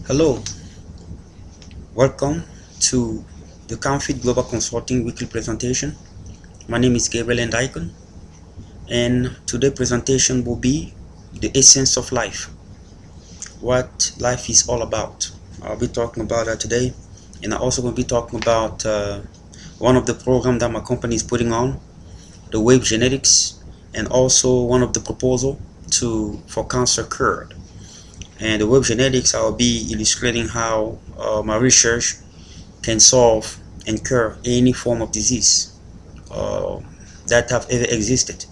Hello, welcome to the Comfit Global Consulting weekly presentation. My name is Gabriel Ndikon, and today's presentation will be the essence of life, what life is all about. I'll be talking about that today, and I'm also going to be talking about one of the programs that my company is putting on, the Wave Genetics, and also one of the proposal for cancer cure. And the Wave Genetics, I'll be illustrating how my research can solve and cure any form of disease uh, that have ever existed.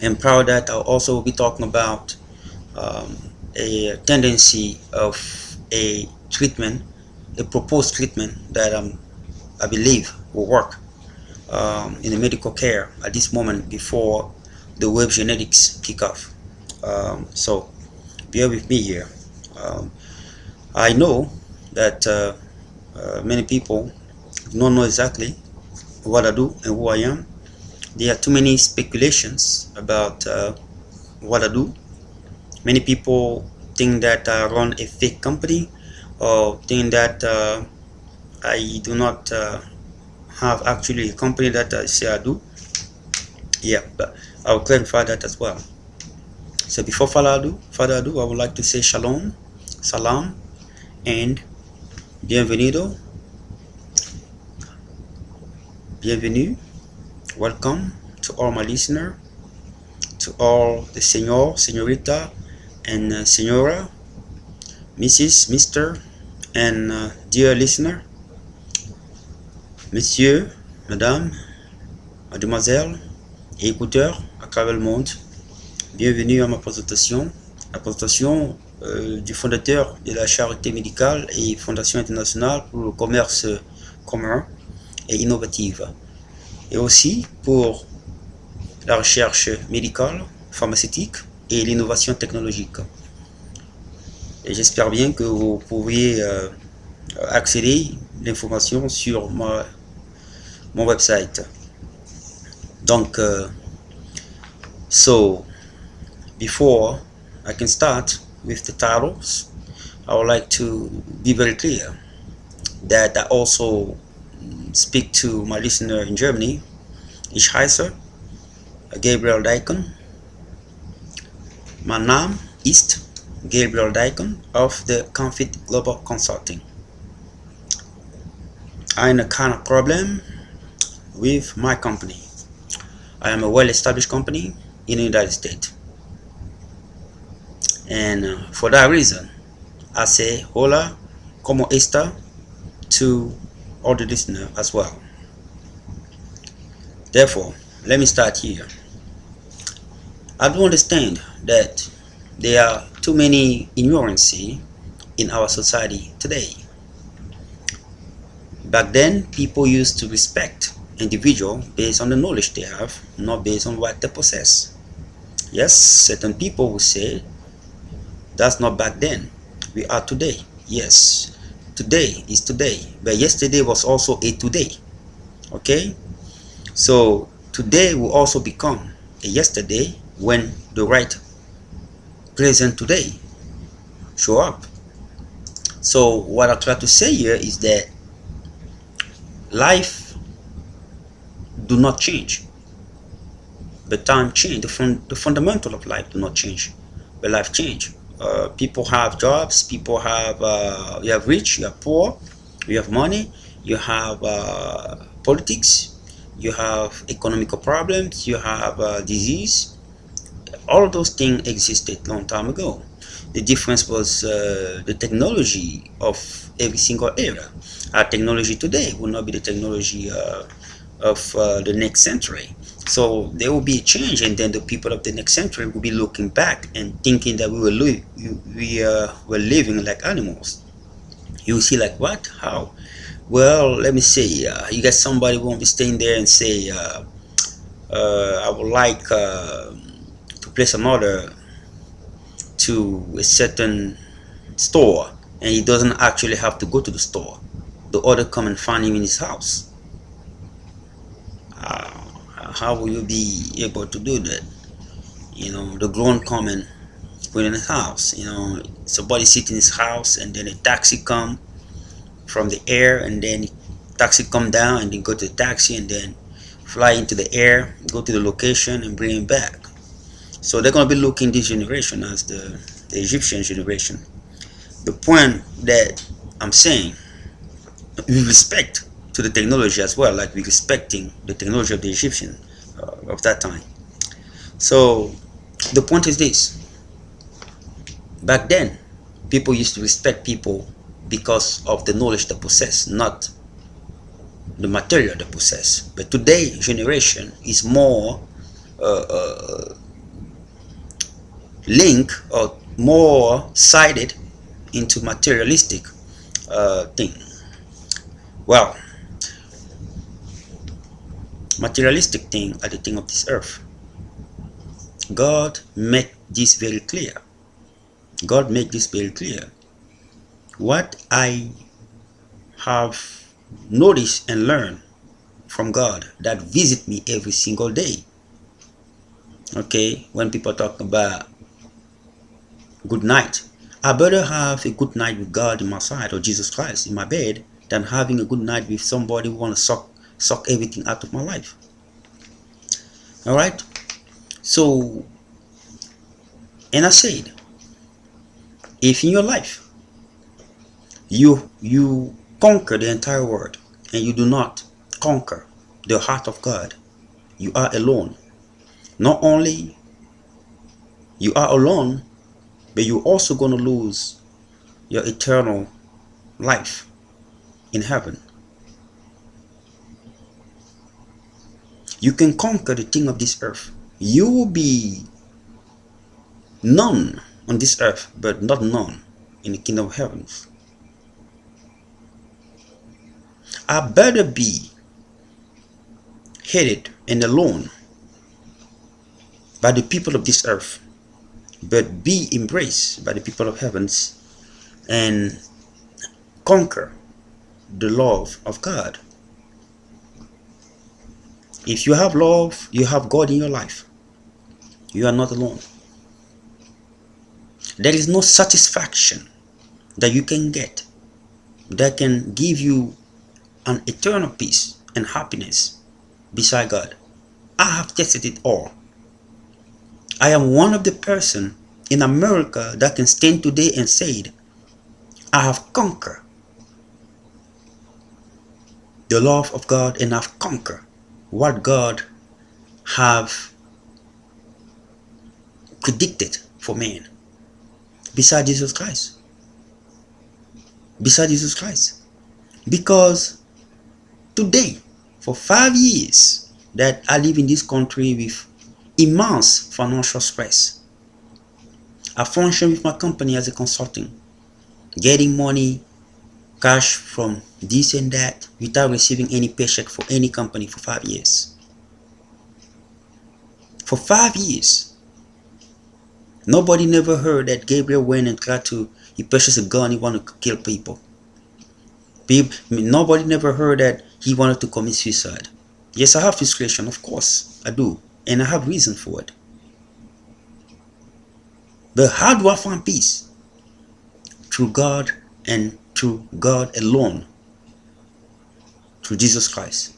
And proud that I'll also be talking about um, a tendency of a treatment, a proposed treatment that I believe will work in the medical care at this moment before the Wave Genetics kick off. So bear with me here. Um, I know that many people don't know exactly what I do and who I am. There are too many speculations about what I do. Many people think that I run a fake company or think that I do not have actually a company that I say I do. Yeah, but I'll clarify that as well. So before further ado, I would like to say shalom, salam, and bienvenido, bienvenue, welcome to all my listeners, to all the senor, senorita, and senora, Mrs., Mr., and dear listener, Monsieur, Madame, Mademoiselle et écouteurs à travers le monde. Bienvenue à ma présentation, la présentation du fondateur de la charité médicale et Fondation internationale pour le commerce commun et innovative, et aussi pour la recherche médicale, pharmaceutique et l'innovation technologique. Et j'espère bien que vous pourriez accéder à l'information sur mon website. Donc, so before I can start with the titles, I would like to be very clear that I also speak to my listener in Germany. Ich heiße Gabriel Ndikon. Mein Name ist Gabriel Ndikon of the Comfit Global Consulting. I have a kind of problem with my company. I am a well-established company in the United States. And for that reason, I say hola, como esta to all the listeners as well. Therefore, let me start here. I do understand that there are too many ignorance in our society today. Back then, people used to respect individual based on the knowledge they have, not based on what they possess. Yes, certain people will say that's not back then. We are today. Yes, today is today, but yesterday was also a today. Okay, so today will also become a yesterday when the right present today show up. So what I try to say here is that life do not change, but time change. The fundamental of life do not change, but life change. People have jobs, people have you have rich, you have poor, you have money, you have politics, you have economical problems, you have disease. All of those things existed long time ago. The difference was the technology of every single era. Our technology today will not be the technology of the next century. So there will be a change, and then the people of the next century will be looking back and thinking that we were living like animals. You will see like what? How? Well, let me say, you got somebody who won't be staying there and say, I would like to place an order to a certain store, and he doesn't actually have to go to the store. The order come and find him in his house. How will you be able to do that? You know, the grown come and within his house. Somebody sit in his house, and then a taxi come from the air, and then taxi come down, and then go to the taxi, and then fly into the air, go to the location, and bring him back. So they're going to be looking this generation as the Egyptian generation. The point that I'm saying, with respect to the technology as well, like we're respecting the technology of the Egyptian of that time. So the point is this: back then, people used to respect people because of the knowledge they possess, not the material they possess. But today, generation is more linked or more sided into materialistic thing. Well, materialistic thing are the thing of this earth. God made this very clear. God made this very clear. What I have noticed and learned from God that visit me every single day. Okay, when people talk about good night, I better have a good night with God in my side, or Jesus Christ in my bed, than having a good night with somebody who want to suck everything out of my life. All right. So, and I said, if in your life you conquer the entire world and you do not conquer the heart of God, you are alone. Not only you are alone, but you're also going to lose your eternal life in heaven. You can conquer the thing of this earth. You will be known on this earth, but not known in the kingdom of heavens. I better be hated and alone by the people of this earth, but be embraced by the people of heavens and conquer the love of God. If you have love, you have God in your life. You are not alone. There is no satisfaction that you can get that can give you an eternal peace and happiness beside God. I have tested it all. I am one of the person in America that can stand today and say, I have conquered the love of God, and I've conquered what God have predicted for man. Beside Jesus Christ. Beside Jesus Christ. Because today, for 5 years that I live in this country with immense financial stress, I function with my company as a consultant, getting money, cash from this and that, without receiving any paycheck for any company for 5 years. For 5 years. Nobody never heard that Gabriel went and he purchased a gun, he wanted to kill people. Nobody never heard that he wanted to commit suicide. Yes, I have frustration, of course, I do. And I have reason for it. But how do I find peace? Through God, and through God alone. Through Jesus Christ.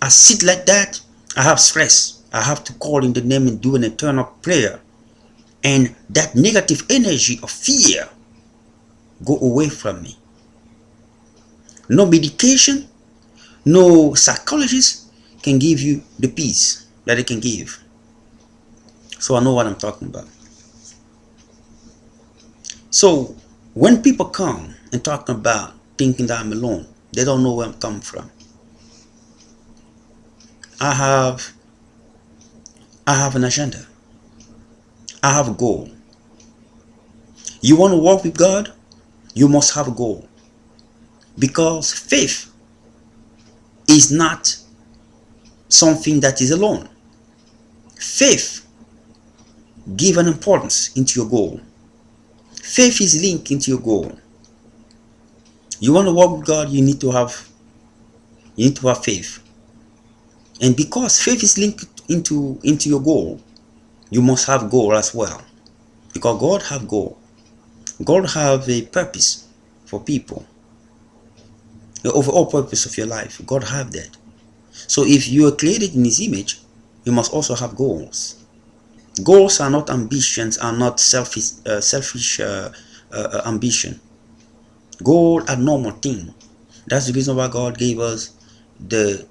I sit like that, I have stress. I have to call in the name and do an eternal prayer. And that negative energy of fear go away from me. No medication, no psychologist can give you the peace that it can give. So I know what I'm talking about. So when people come and talk about thinking that I'm alone, they don't know where I'm coming from. I have an agenda. I have a goal. You want to walk with God? You must have a goal. Because faith is not something that is alone. Faith gives an importance into your goal. Faith is linked into your goal. You want to walk with God, you need to have faith. And because faith is linked into your goal, you must have goal as well, because God have goal. God have a purpose for people. The overall purpose of your life, God have that. So if you are created in His image, you must also have goals. Goals are not ambitions, are not selfish ambition. Goals are normal thing. That's the reason why God gave us the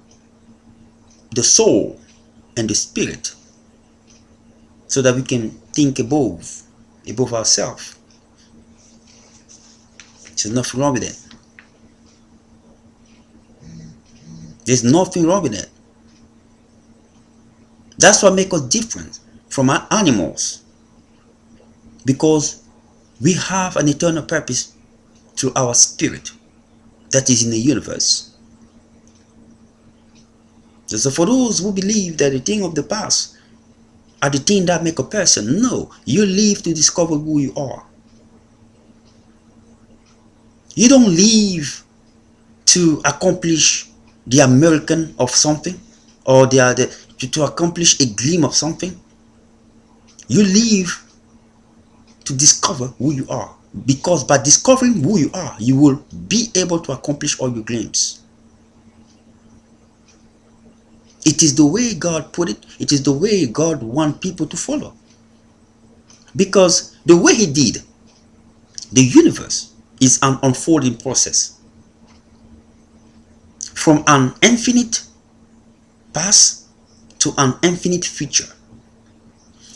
soul and the spirit, so that we can think above ourselves. There's nothing wrong with that. There's nothing wrong with that. That's what makes us different from animals, because we have an eternal purpose through our spirit that is in the universe. So for those who believe that the things of the past are the things that make a person, no, you live to discover who you are. You don't live to accomplish the American of something, or to accomplish a gleam of something. You live to discover who you are, because by discovering who you are, you will be able to accomplish all your dreams. It is the way God put it. It is the way God wants people to follow, because the way He did the universe is an unfolding process from an infinite past to an infinite future.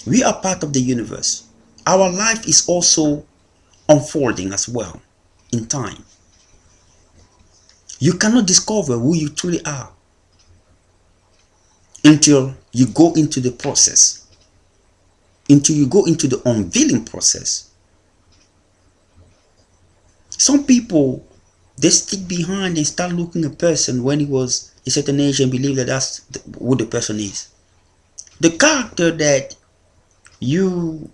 We are part of the universe. Our life is also unfolding as well in time. You cannot discover who you truly are until you go into the process, until you go into the unveiling process. Some people, they stick behind and start looking at a person when he was a certain age and believe that that's who the person is. The character that you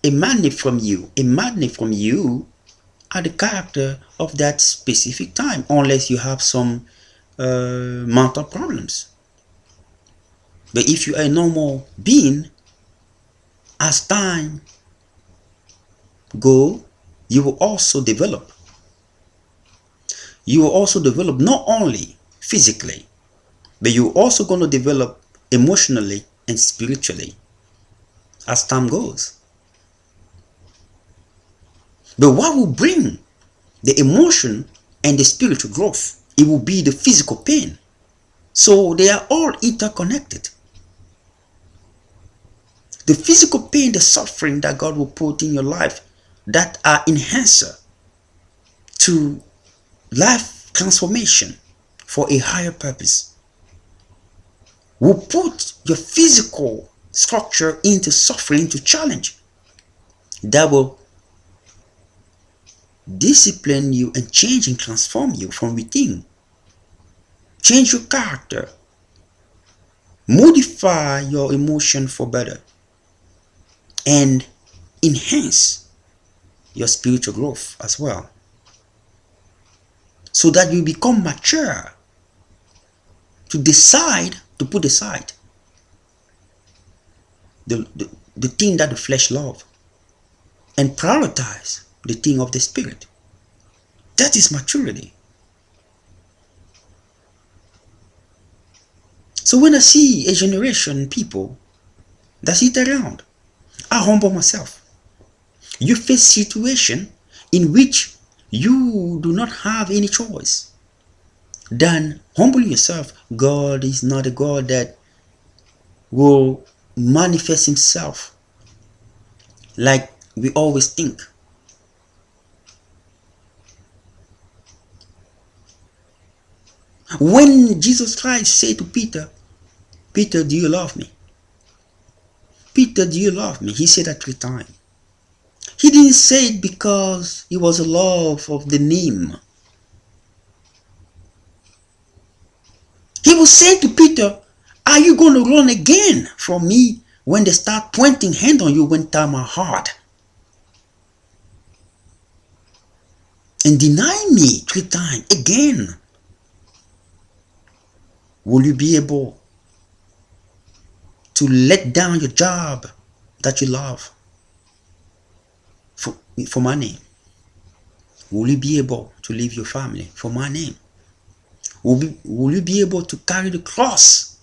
emanate from you are the character of that specific time, unless you have some mental problems. But if you are a normal being, as time go, you will also develop. You will also develop not only physically, but you're also going to develop emotionally and spiritually as time goes. But what will bring the emotion and the spiritual growth? It will be the physical pain. So they are all interconnected. The physical pain, the suffering that God will put in your life, that are enhancer to life transformation for a higher purpose, will put your physical structure into suffering, to challenge, that will discipline you and change and transform you from within. Change your character, modify your emotion for better, and enhance your spiritual growth as well, so that you become mature to decide to put aside the thing that the flesh loves and prioritize the thing of the spirit. That is maturity. So when I see a generation, people that sit around, I humble myself. You face situation in which you do not have any choice than humble yourself. God is not a God that will manifest Himself like we always think. When Jesus Christ said to Peter, Peter, do you love me? Peter, do you love me? He said that 3 times. He didn't say it because it was a love of the name. He was saying to Peter, are you going to run again from me when they start pointing hand on you when time are hard? And deny me 3 times again. Will you be able to let down your job, that you love for my name? Will you be able to leave your family for my name? Will you be able to carry the cross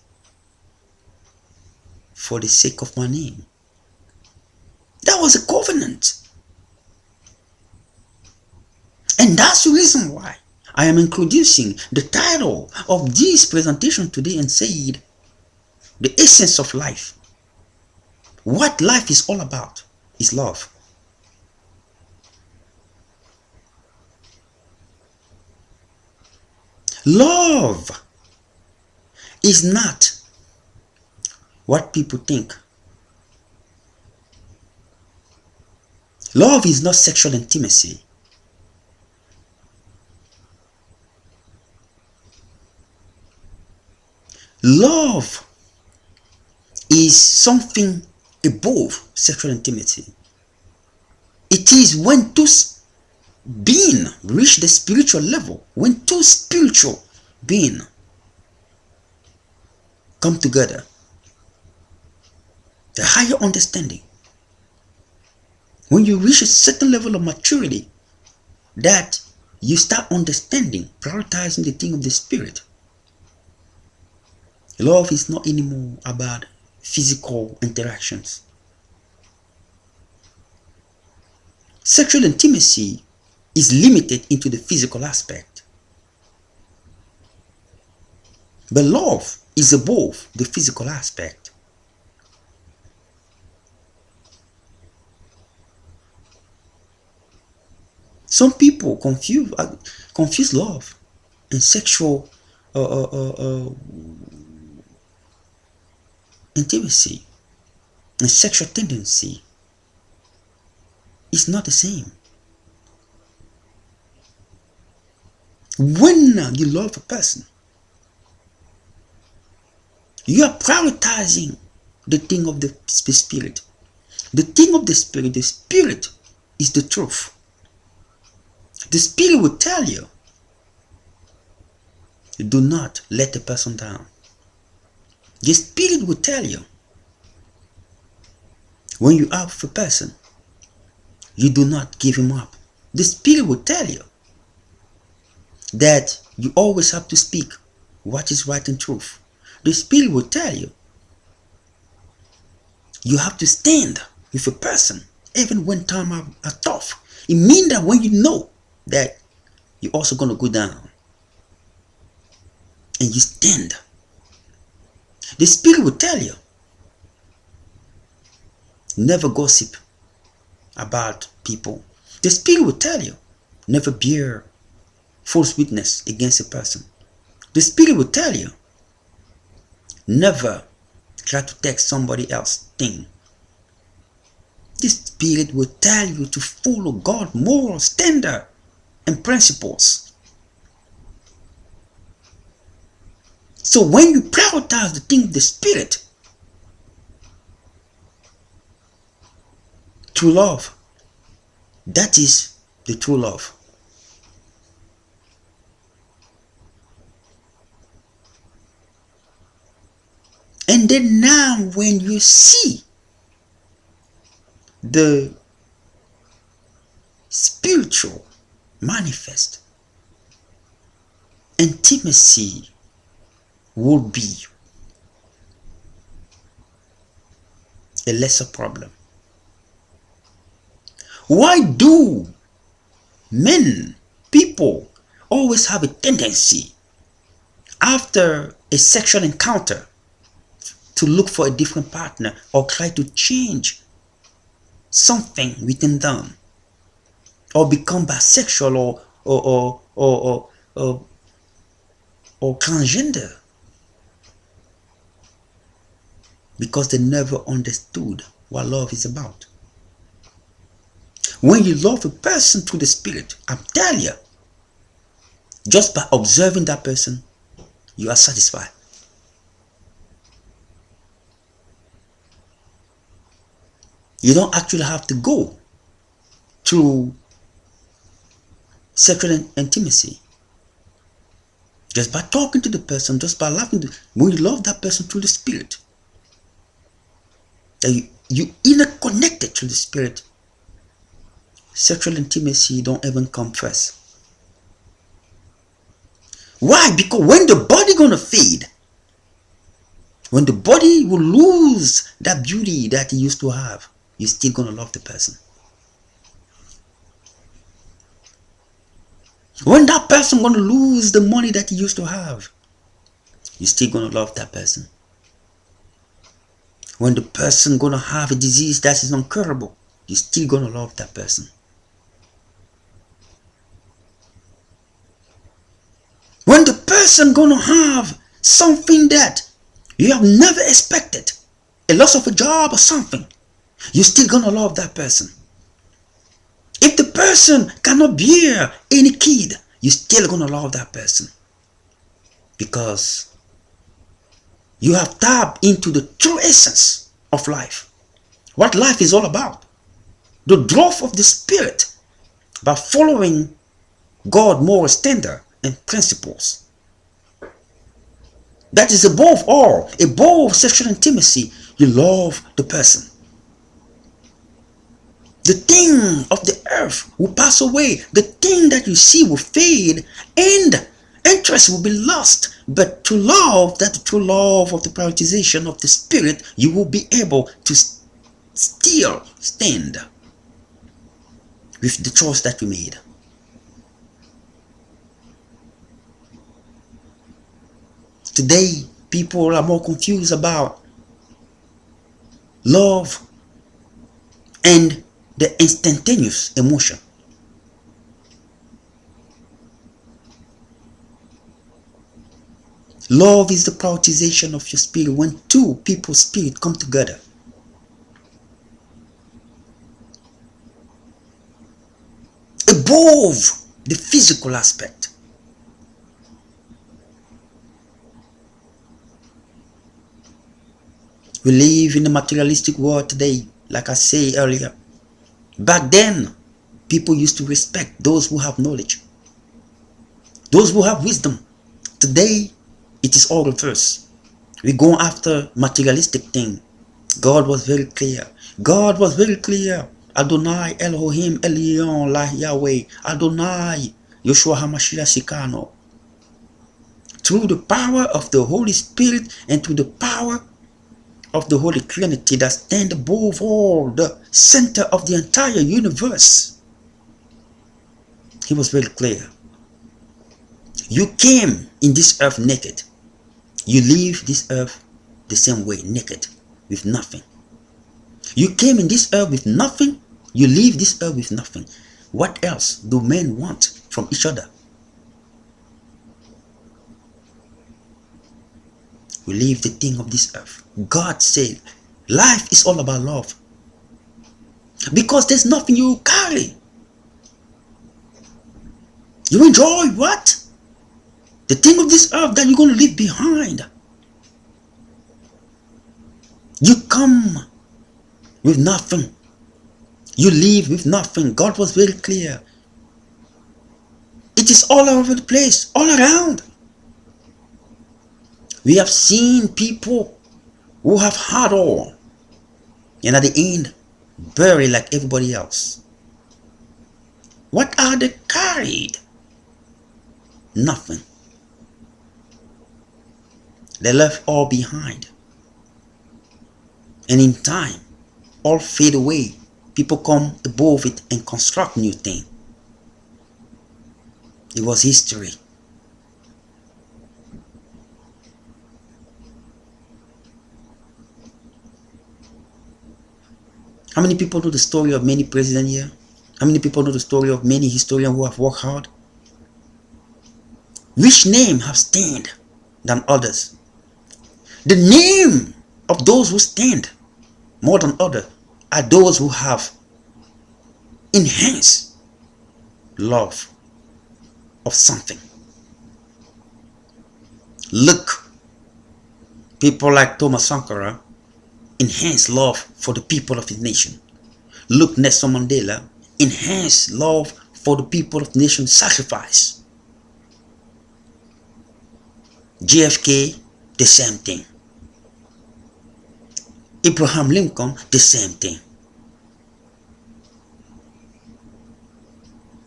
for the sake of my name? That was a covenant. And that's the reason why I am introducing the title of this presentation today and said, the essence of life. What life is all about is love. Love is not what people think. Love is not sexual intimacy. Love is something above sexual intimacy. It is when two beings reach the spiritual level, when two spiritual beings come together, the higher understanding. When you reach a certain level of maturity, that you start understanding, prioritizing the thing of the spirit. Love is not anymore about physical interactions. Sexual intimacy is limited into the physical aspect. But love is above the physical aspect. Some people confuse love and sexual intimacy and sexual tendency. It's not the same. When you love a person, you are prioritizing the thing of the spirit. The thing of the spirit is the truth. The spirit will tell you, do not let the person down. The spirit will tell you, when you are with a person, you do not give him up. The spirit will tell you that you always have to speak what is right and truth. The spirit will tell you, you have to stand with a person even when times are tough. It means that when you know that you're also going to go down, and you stand, the spirit will tell you, never gossip about people. The spirit will tell you, never bear false witness against a person. The spirit will tell you, never try to take somebody else's thing. The spirit will tell you to follow God's moral standard and principles. So when you prioritize the thing of the spirit through love, that is the true love. And then now when you see the spiritual manifest, intimacy will be a lesser problem. Why do people always have a tendency after a sexual encounter to look for a different partner or try to change something within them, or become bisexual or transgender? Because they never understood what love is about. When you love a person through the spirit, I'm telling you, just by observing that person, you are satisfied. You don't actually have to go through sexual intimacy. Just by talking to the person, just by laughing, when you love that person through the spirit, that you inner connected to the spirit, sexual intimacy don't even come first. Why? Because when the body gonna fade, when the body will lose that beauty that it used to have, you're still gonna love the person. When that person gonna lose the money that he used to have, you're still gonna love that person. When the person gonna have a disease that is incurable, you're still gonna love that person. When the person gonna have something that you have never expected, a loss of a job or something, you're still gonna love that person. If the person cannot bear any kid, you're still gonna love that person. Because you have tapped into the true essence of life. What life is all about. The growth of the spirit by following God's moral standard and principles. That is above all, above sexual intimacy, you love the person. The thing of the earth will pass away. The thing that you see will fade and interest will be lost. But to love, that true love of the prioritization of the spirit, you will be able to still stand with the choice that we made. Today, people are more confused about love and the instantaneous emotion. Love is the prioritization of your spirit when two people's spirit come together. Above the physical aspect. We live in a materialistic world today, like I said earlier. Back then, people used to respect those who have knowledge, those who have wisdom. Today, it is all reverse. We go after materialistic thing. God was very clear. God was very clear. Adonai Elohim Elion La Yahweh Adonai Yeshua HaMashiach Shikano. Through the power of the Holy Spirit and through the power of the Holy Trinity that stand above all, the center of the entire universe. He was very clear. You came in this earth naked. You leave this earth the same way, naked, with nothing. You came in this earth with nothing. You leave this earth with nothing. What else do men want from each other? We leave the thing of this earth. God said, life is all about love. Because there's nothing you carry. You enjoy what? The thing of this earth that you're going to leave behind. You come with nothing. You leave with nothing. God was very clear. It is all over the place, all around. We have seen people who have had all, and at the end, buried like everybody else. What are they carried? Nothing. They left all behind. And in time, all fade away. People come above it and construct new things. It was history. How many people know the story of many presidents here? How many people know the story of many historians who have worked hard? Which name have stand than others? The name of those who stand more than others are those who have enhanced love of something. Look, people like Thomas Sankara enhanced love for the people of his nation. Look, Nelson Mandela enhanced love for the people of the nation, sacrifice. JFK, the same thing. Abraham Lincoln, the same thing.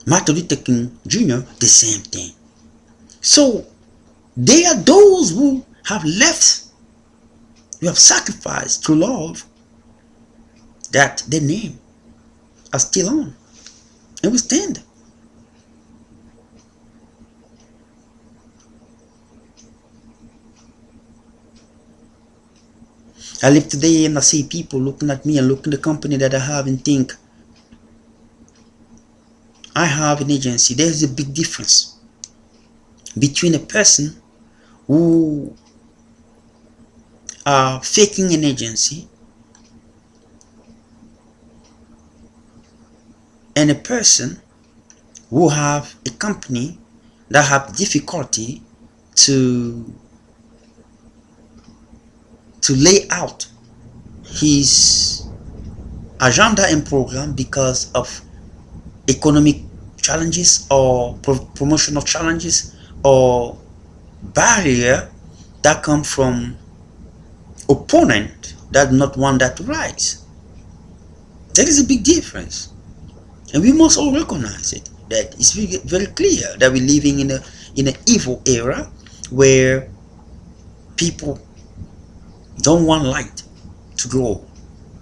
Martin Luther King Jr., the same thing. So they are those who have left, who have sacrificed through love, that their name are still on, and we stand. I live today and I see people looking at me and looking at the company that I have and think, I have an agency. There's a big difference between a person who are faking an agency and a person who have a company that have difficulty to lay out his agenda and program because of economic challenges or promotional challenges or barrier that come from opponent that do not want that to rise. There is a big difference, and we must all recognize it. That it's very clear that we're living in an evil era where people don't want light to grow.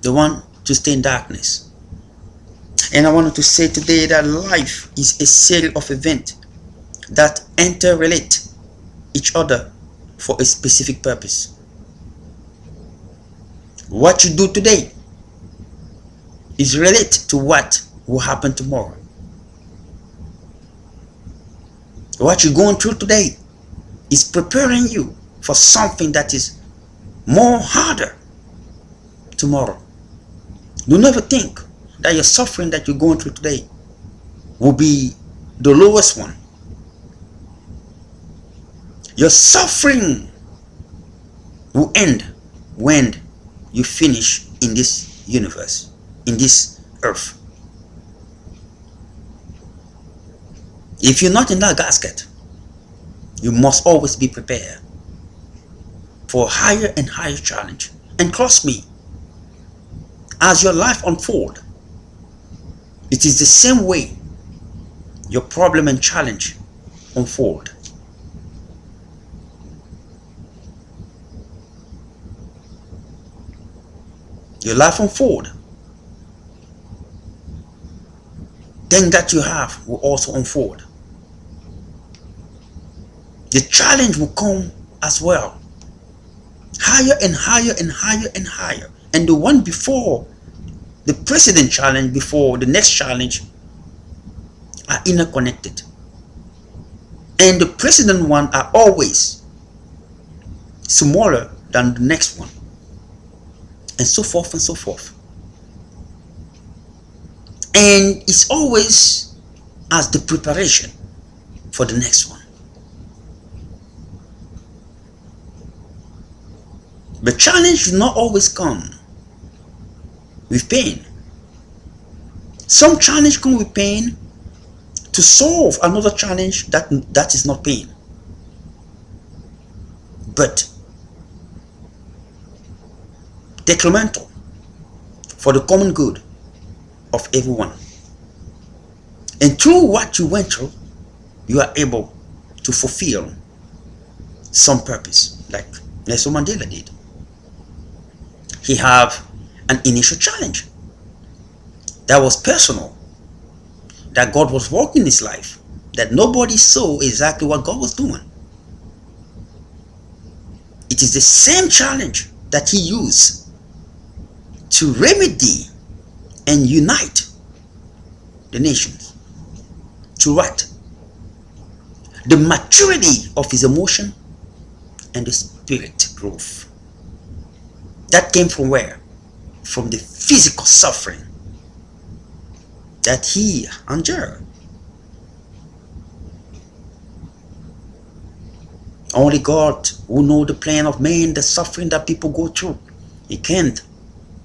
They want to stay in darkness. And I wanted to say today that life is a series of events that interrelate each other for a specific purpose. What you do today is related to what will happen tomorrow. What you're going through today is preparing you for something that is more harder tomorrow. Do never think that your suffering that you're going through today will be the lowest one. Your suffering will end when you finish in this universe, in this earth. If you're not in that casket, you must always be prepared for higher and higher challenge. And trust me, as your life unfolds, it is the same way your problem and challenge unfold. Your life unfold. Things that you have will also unfold. The challenge will come as well. Higher and higher and higher and higher. And the one before, the precedent challenge before the next challenge, are interconnected. And the precedent one are always smaller than the next one. And so forth and so forth. And it's always as the preparation for the next one. The challenge should not always come with pain. Some challenge come with pain to solve another challenge that is not pain, but detrimental for the common good of everyone. And through what you went through, you are able to fulfill some purpose, like Nelson Mandela did. He had an initial challenge that was personal, that God was working in his life, that nobody saw exactly what God was doing. It is the same challenge that he used to remedy and unite the nations. To what? The maturity of his emotion and the spirit growth. That came from where? From the physical suffering that he endured. Only God who knows the plan of man, the suffering that people go through. He can't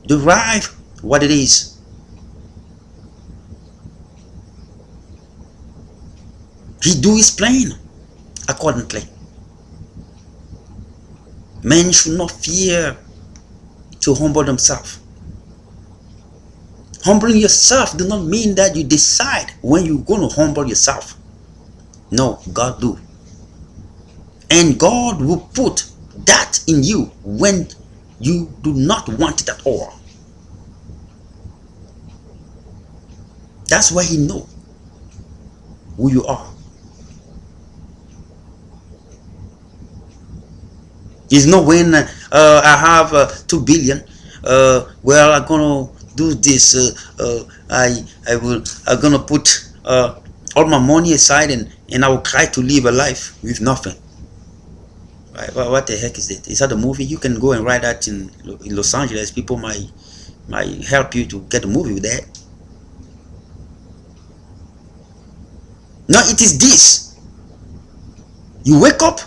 derive what it is. He do his plan accordingly. Men should not fear to humble themselves. Humbling yourself does not mean that you decide when you're going to humble yourself. No, God do. And God will put that in you when you do not want it at all. That's why He knows who you are. It's not when I have 2 billion. Well, I'm gonna do this. I'm gonna put all my money aside and I will try to live a life with nothing. Right? Well, what the heck is it? Is that a movie? You can go and write that in Los Angeles. People might help you to get a movie with that. No, it is this. You wake up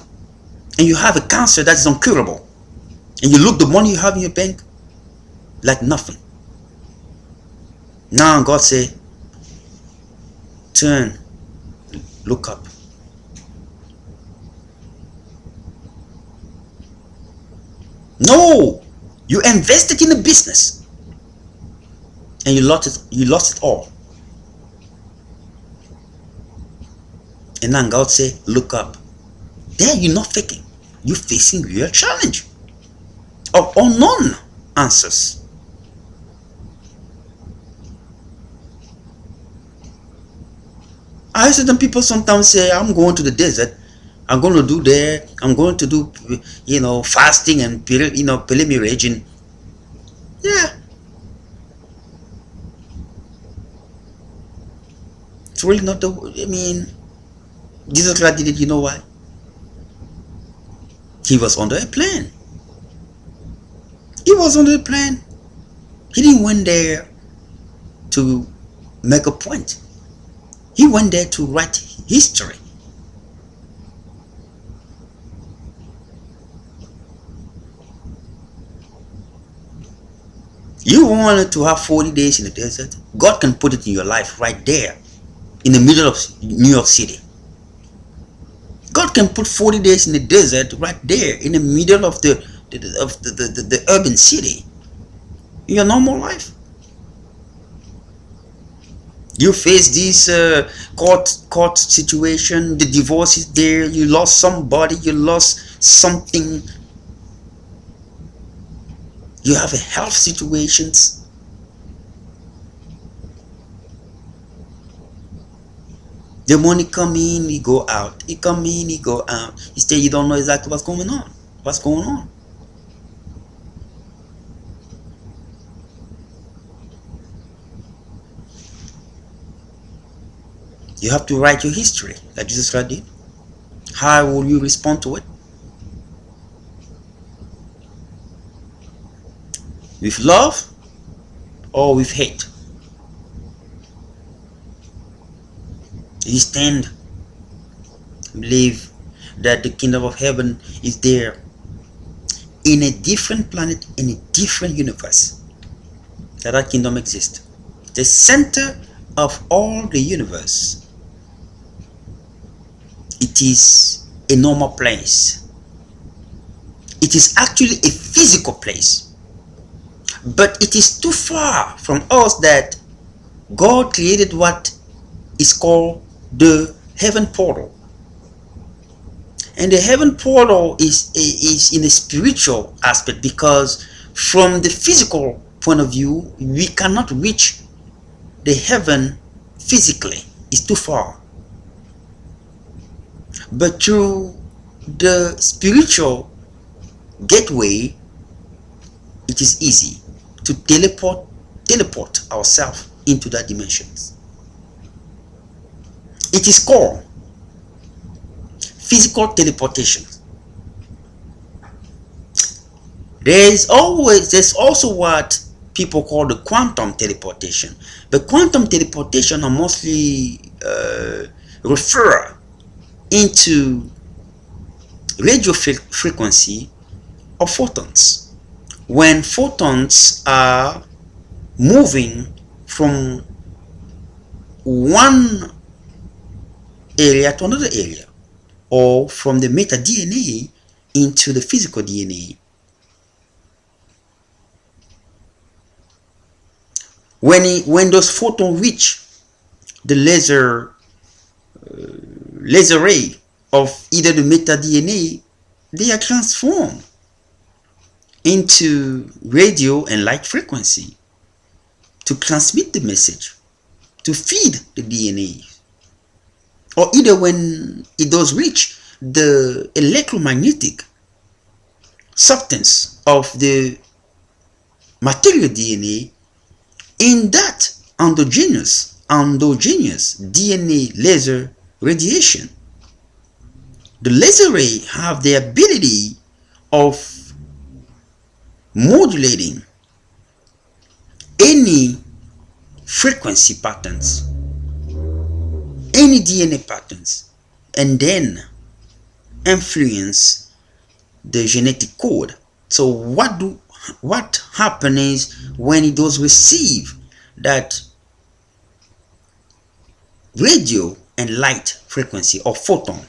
and you have a cancer that is incurable, and you look the money you have in your bank like nothing. Now God say, turn, look up. No, you invested in a business and you lost it all. And then God say, look up. There you're not faking. You're facing real challenge of unknown answers. I see some people sometimes say, I'm going to the desert. I'm going to do there. I'm going to do, fasting and pilgrimage. And yeah, it's really not the. I mean, Jesus Christ did it. You know why? He was under a plan. He was under a plan. He didn't went there to make a point. He went there to write history. You wanted to have 40 days in the desert? God can put it in your life right there, in the middle of New York City. God can put 40 days in the desert right there, in the middle of the urban city, in your normal life. You face this court situation, the divorce is there, you lost somebody, you lost something, you have a health situations. The money come in, it go out. It come in, it go out. Instead, you don't know exactly what's going on. What's going on? You have to write your history, like Jesus Christ did. How will you respond to it? With love or with hate? You stand, believe that the kingdom of heaven is there in a different planet, in a different universe. That kingdom exists. The center of all the universe. It is a normal place. It is actually a physical place. But it is too far from us that God created what is called the heaven portal. And the heaven portal is in a spiritual aspect, because from the physical point of view, we cannot reach the heaven physically. It's too far. But through the spiritual gateway, it is easy to teleport ourselves into that dimensions. It is called physical teleportation. There's also what people call the quantum teleportation. The quantum teleportation are mostly refer into radio frequency of photons. When photons are moving from one area to another area, or from the meta DNA into the physical DNA. when those photons reach the laser ray of either the metaDNA, they are transformed into radio and light frequency to transmit the message, to feed the DNA. Or either when it does reach the electromagnetic substance of the material DNA, in that endogenous DNA laser radiation, the laser ray have the ability of modulating any frequency patterns, any DNA patterns, and then influence the genetic code. So what happens is, when it does receive that radio and light frequency or photon,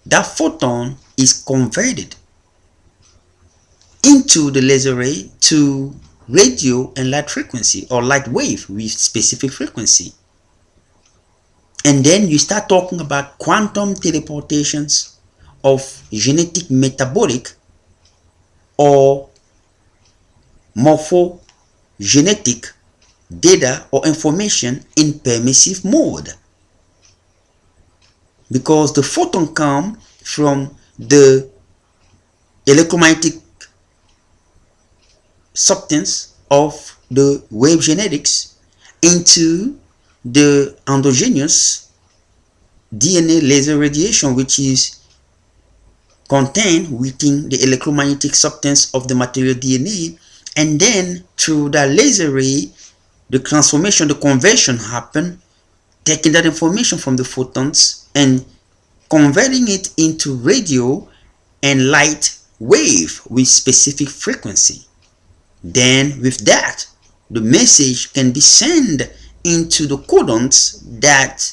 that photon is converted into the laser ray to radio and light frequency or light wave with specific frequency. And then you start talking about quantum teleportations of genetic, metabolic, or morphogenetic data or information in permissive mode, because the photon come from the electromagnetic substance of the wave genetics into the endogenous DNA laser radiation, which is contained within the electromagnetic substance of the material DNA. And then through that laser ray, the transformation, the conversion happen, taking that information from the photons and converting it into radio and light wave with specific frequency. Then with that, the message can be sent into the codons that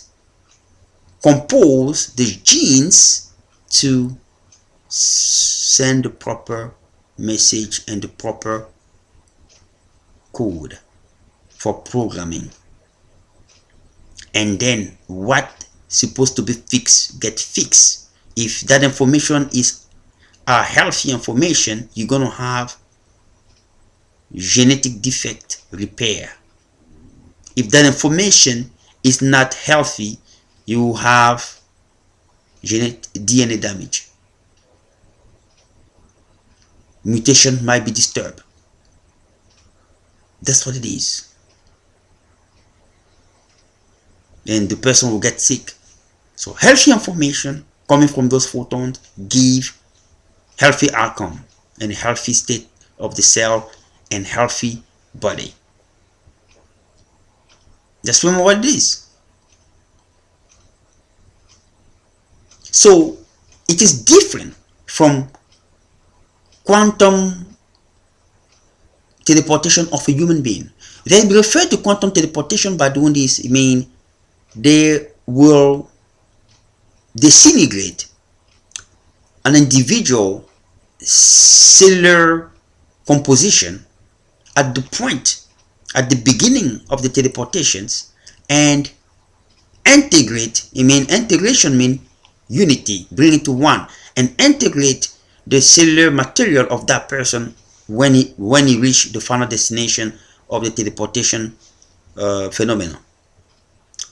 compose the genes to send the proper message and the proper code for programming. And then what supposed to be fixed get fixed. If that information is a healthy information, you're gonna have genetic defect repair. If that information is not healthy, you have DNA damage. Mutation might be disturbed. That's what it is. And the person will get sick. So healthy information coming from those photons give healthy outcome and healthy state of the cell and healthy body. Just remember what it is. So it is different from quantum teleportation of a human being. They refer to quantum teleportation by doing this. I mean, they will disintegrate an individual cellular composition at the point, at the beginning of the teleportations, and integrate. I mean, integration means unity, bring it to one, and integrate the cellular material of that person when he reach the final destination of the teleportation phenomenon.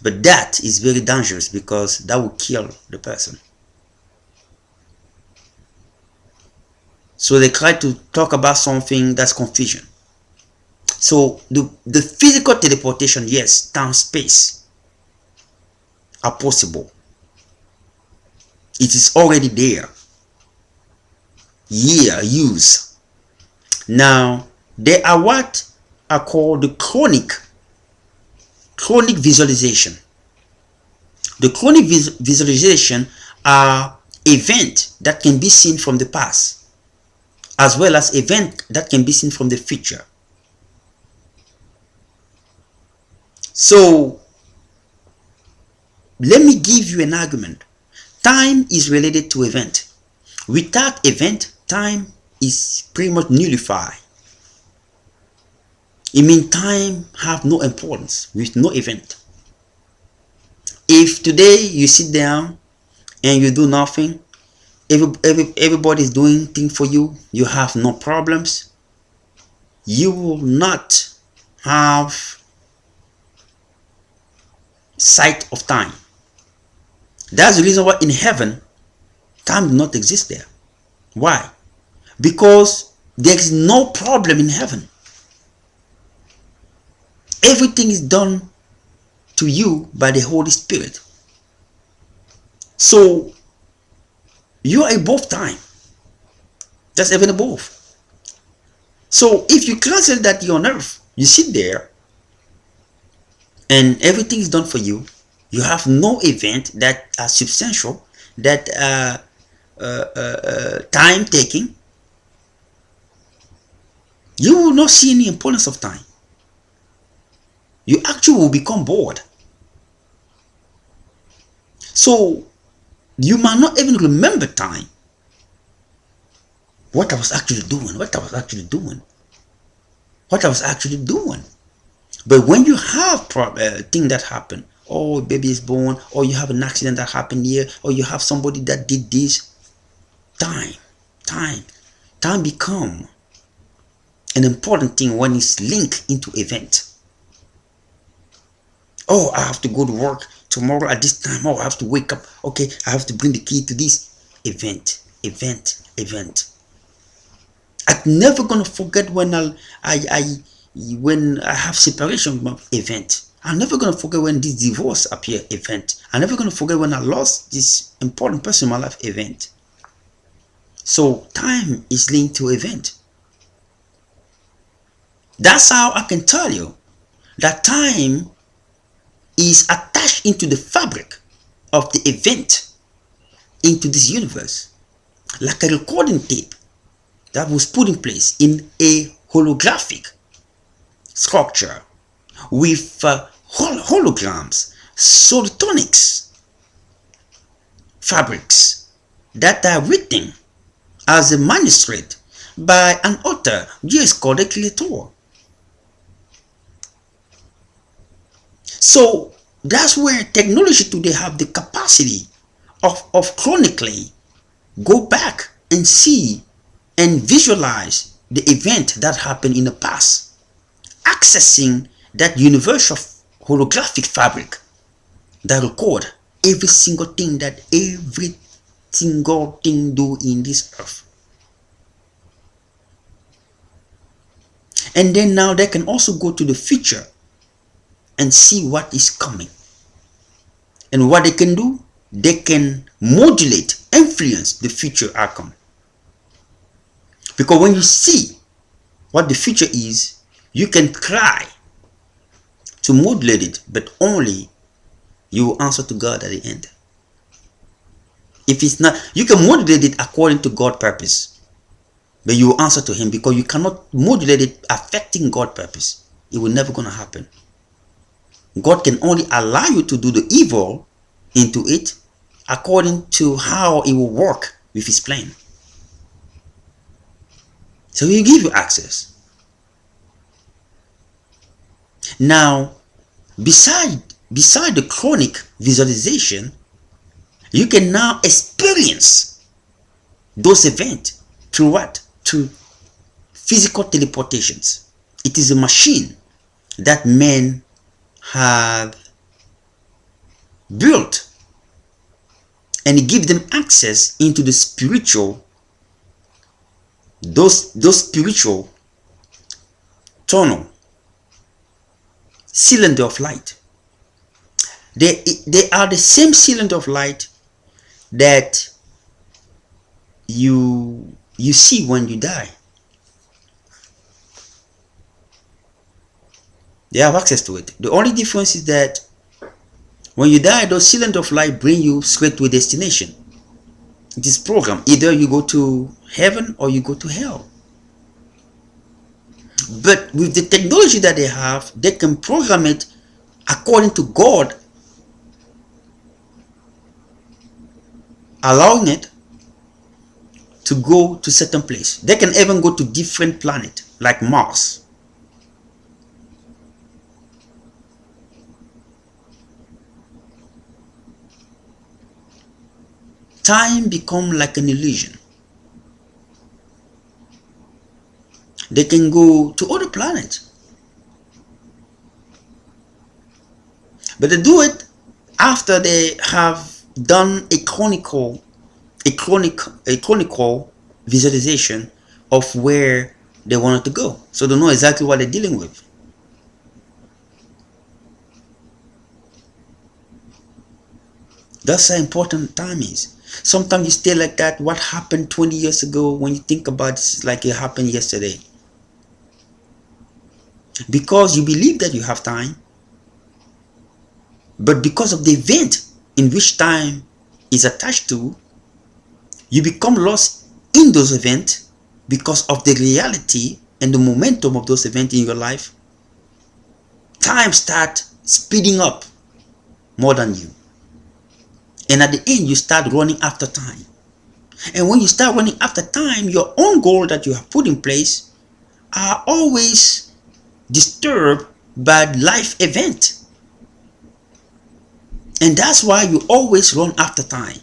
But that is very dangerous because that will kill the person. So they try to talk about something that's confusion. So the physical teleportation, yes, time, space are possible. It is already there. Use. Now, there are what are called the chronic visualization. The chronic visualization are events that can be seen from the past, as well as events that can be seen from the future. So, let me give you an argument. Time is related to event. Without event, time is pretty much nullified. It means time have no importance with no event. If today you sit down and you do nothing, everybody is doing things for you, you have no problems, you will not have sight of time. That's the reason why in heaven time does not exist there. Why? Because there is no problem in heaven. Everything is done to you by the Holy Spirit. So you are above time. Just even above. So if you cancel that you're on earth, you sit there and everything is done for you. You have no event that are substantial, that time taking. You will not see any importance of time. You actually will become bored. So you might not even remember time. What I was actually doing. But when you have thing that happen, oh, baby is born, or you have an accident that happened here, or you have somebody that did this, time become an important thing when it's linked into event. Oh, I have to go to work tomorrow at this time. Oh, I have to wake up. Okay, I have to bring the key to this event. I'm never gonna forget when when I have separation event. I'm never gonna forget when this divorce appear event. I'm never gonna forget when I lost this important person in my life event. So time is linked to event. That's how I can tell you that time is attached into the fabric of the event into this universe, like a recording tape that was put in place in a holographic structure with holograms, solitonics fabrics that are written as a manuscript by an author just called a creator. So that's where technology today have the capacity of chronically go back and see and visualize the event that happened in the past, accessing that universal holographic fabric that record every single thing do in this earth. And then now they can also go to the future and see what is coming. And what they can do, they can modulate, influence the future outcome. Because when you see what the future is, you can try to modulate it, but only you will answer to God at the end. If it's not, you can modulate it according to God's purpose, but you will answer to Him, because you cannot modulate it affecting God's purpose. It will never gonna happen. God can only allow you to do the evil into it according to how it will work with His plan. So He give you access. Now, beside the chronic visualization, you can now experience those events through what? Through physical teleportations. It is a machine that men have built, and it gives them access into the spiritual, those spiritual tunnel, cylinder of light. They are the same cylinder of light that you see when you die. They have access to it. The only difference is that when you die, those cylinders of light bring you straight to a destination. It is programmed. Either you go to heaven or you go to hell. But with the technology that they have, they can program it according to God, allowing it to go to certain place. They can even go to different planet like Mars. time become like an illusion. They can go to other planets, but they do it after they have done a chronicle visualization of where they wanted to go, so they know exactly what they're dealing with. That's how important time is. Sometimes you stay like that. What happened 20 years ago, when you think about it, it's like it happened yesterday. Because you believe that you have time, but because of the event in which time is attached to, you become lost in those events because of the reality and the momentum of those events in your life. Time starts speeding up more than you. And at the end, you start running after time. And when you start running after time, your own goal that you have put in place are always disturbed by life event. And that's why you always run after time.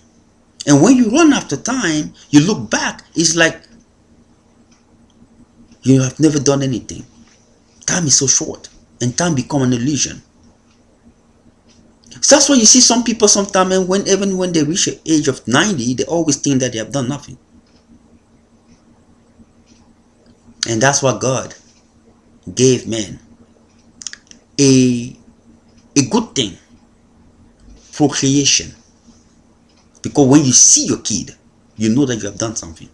And when you run after time, you look back, it's like you have never done anything. Time is so short, and time become an illusion. So that's why you see some people sometimes, even when they reach the age of 90, they always think that they have done nothing. And that's why God gave man a good thing, procreation. Because when you see your kid, you know that you have done something.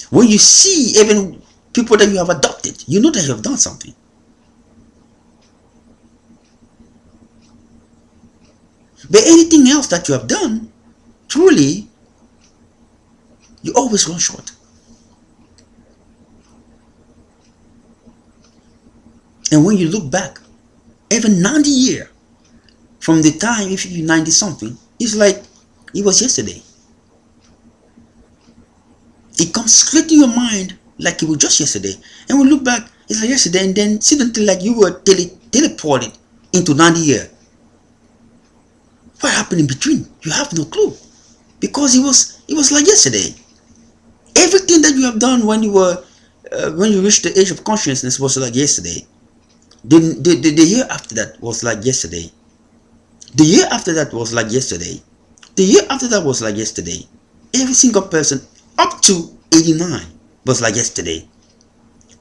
When you see even people that you have adopted, you know that you have done something. But anything else that you have done, truly, you always run short. And when you look back, even 90 years from the time, if you're 90 something, it's like it was yesterday. It comes straight to your mind like it was just yesterday. And we look back, it's like yesterday, and then suddenly like you were teleported into 90 years. What happened in between? You have no clue. Because it was like yesterday. Everything that you have done when you reached the age of consciousness was like yesterday. The year after that was like yesterday. The year after that was like yesterday. The year after that was like yesterday. Every single person up to 89 was like yesterday.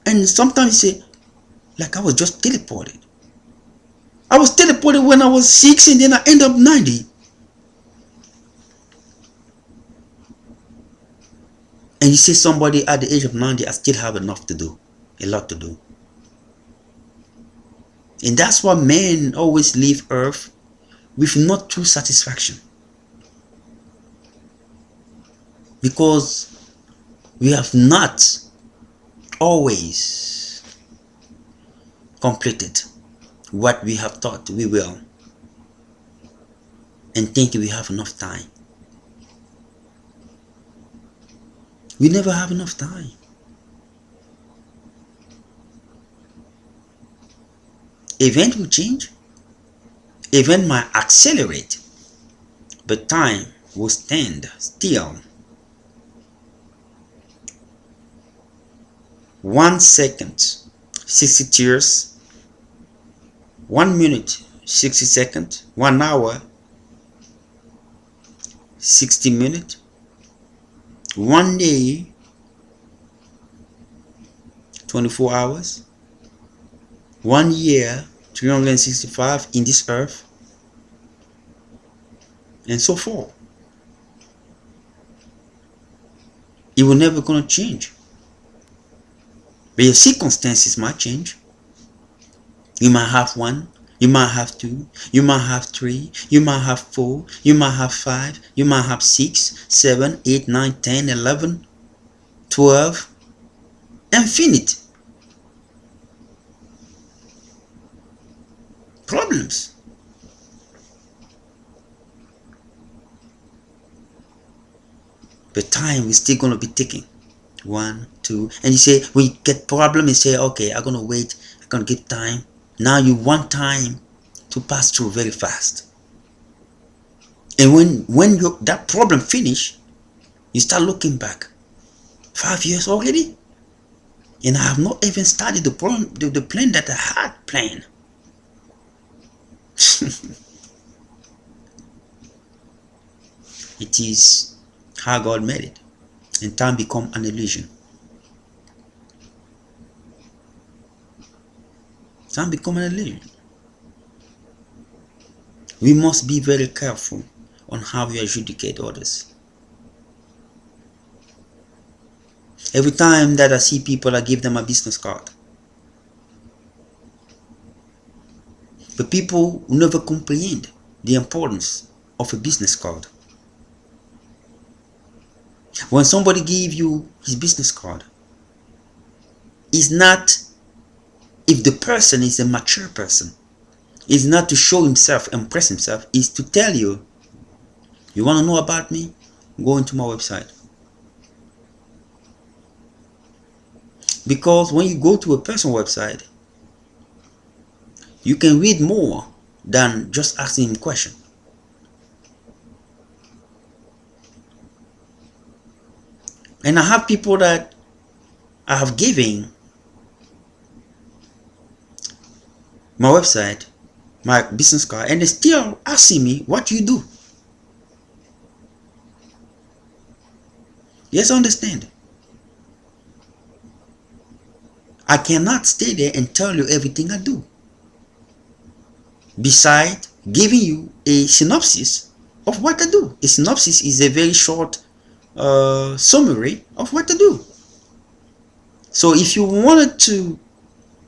And sometimes you say, like I was just teleported. I was teleported when I was 6 and then I end up 90. And you see somebody at the age of 90, I still have enough to do. A lot to do. And that's why men always leave earth with not true satisfaction. Because we have not always completed what we have thought we will, and think we have enough time. We never have enough time. Event will change, event might accelerate, but time will stand still. 1 second, 60 years. 1 minute, 60 seconds. 1 hour, 60 minutes. 1 day, 24 hours. 1 year, 365 in this earth, and so forth. It will never gonna change. But your circumstances might change. You might have 1, you might have 2, you might have 3, you might have 4, you might have 5, you might have 6, 7, 8, 9, 10, 11, 12, infinite problems. But time is still gonna be ticking. 1, 2, and you say, when you get problem, you say, okay, I'm gonna wait, I'm gonna give time. Now you want time to pass through very fast. And when that problem finish, you start looking back. 5 years already? And I have not even started the plan that I had planned. It is how God made it. And time become an illusion. Time become an illusion. We must be very careful on how we adjudicate others. Every time that I see people, I give them a business card. But people never comprehend the importance of a business card. When somebody gives you his business card, it's not if the person is a mature person. It's not to show himself, impress himself. It's to tell you, you want to know about me? Go into my website. Because when you go to a person's website, you can read more than just asking him a question. And I have people that I have given my website, my business card, and they still asking me, what you do? Yes, I understand. I cannot stay there and tell you everything I do. Besides giving you a synopsis of what I do. A synopsis is a very short summary of what I do. So if you wanted to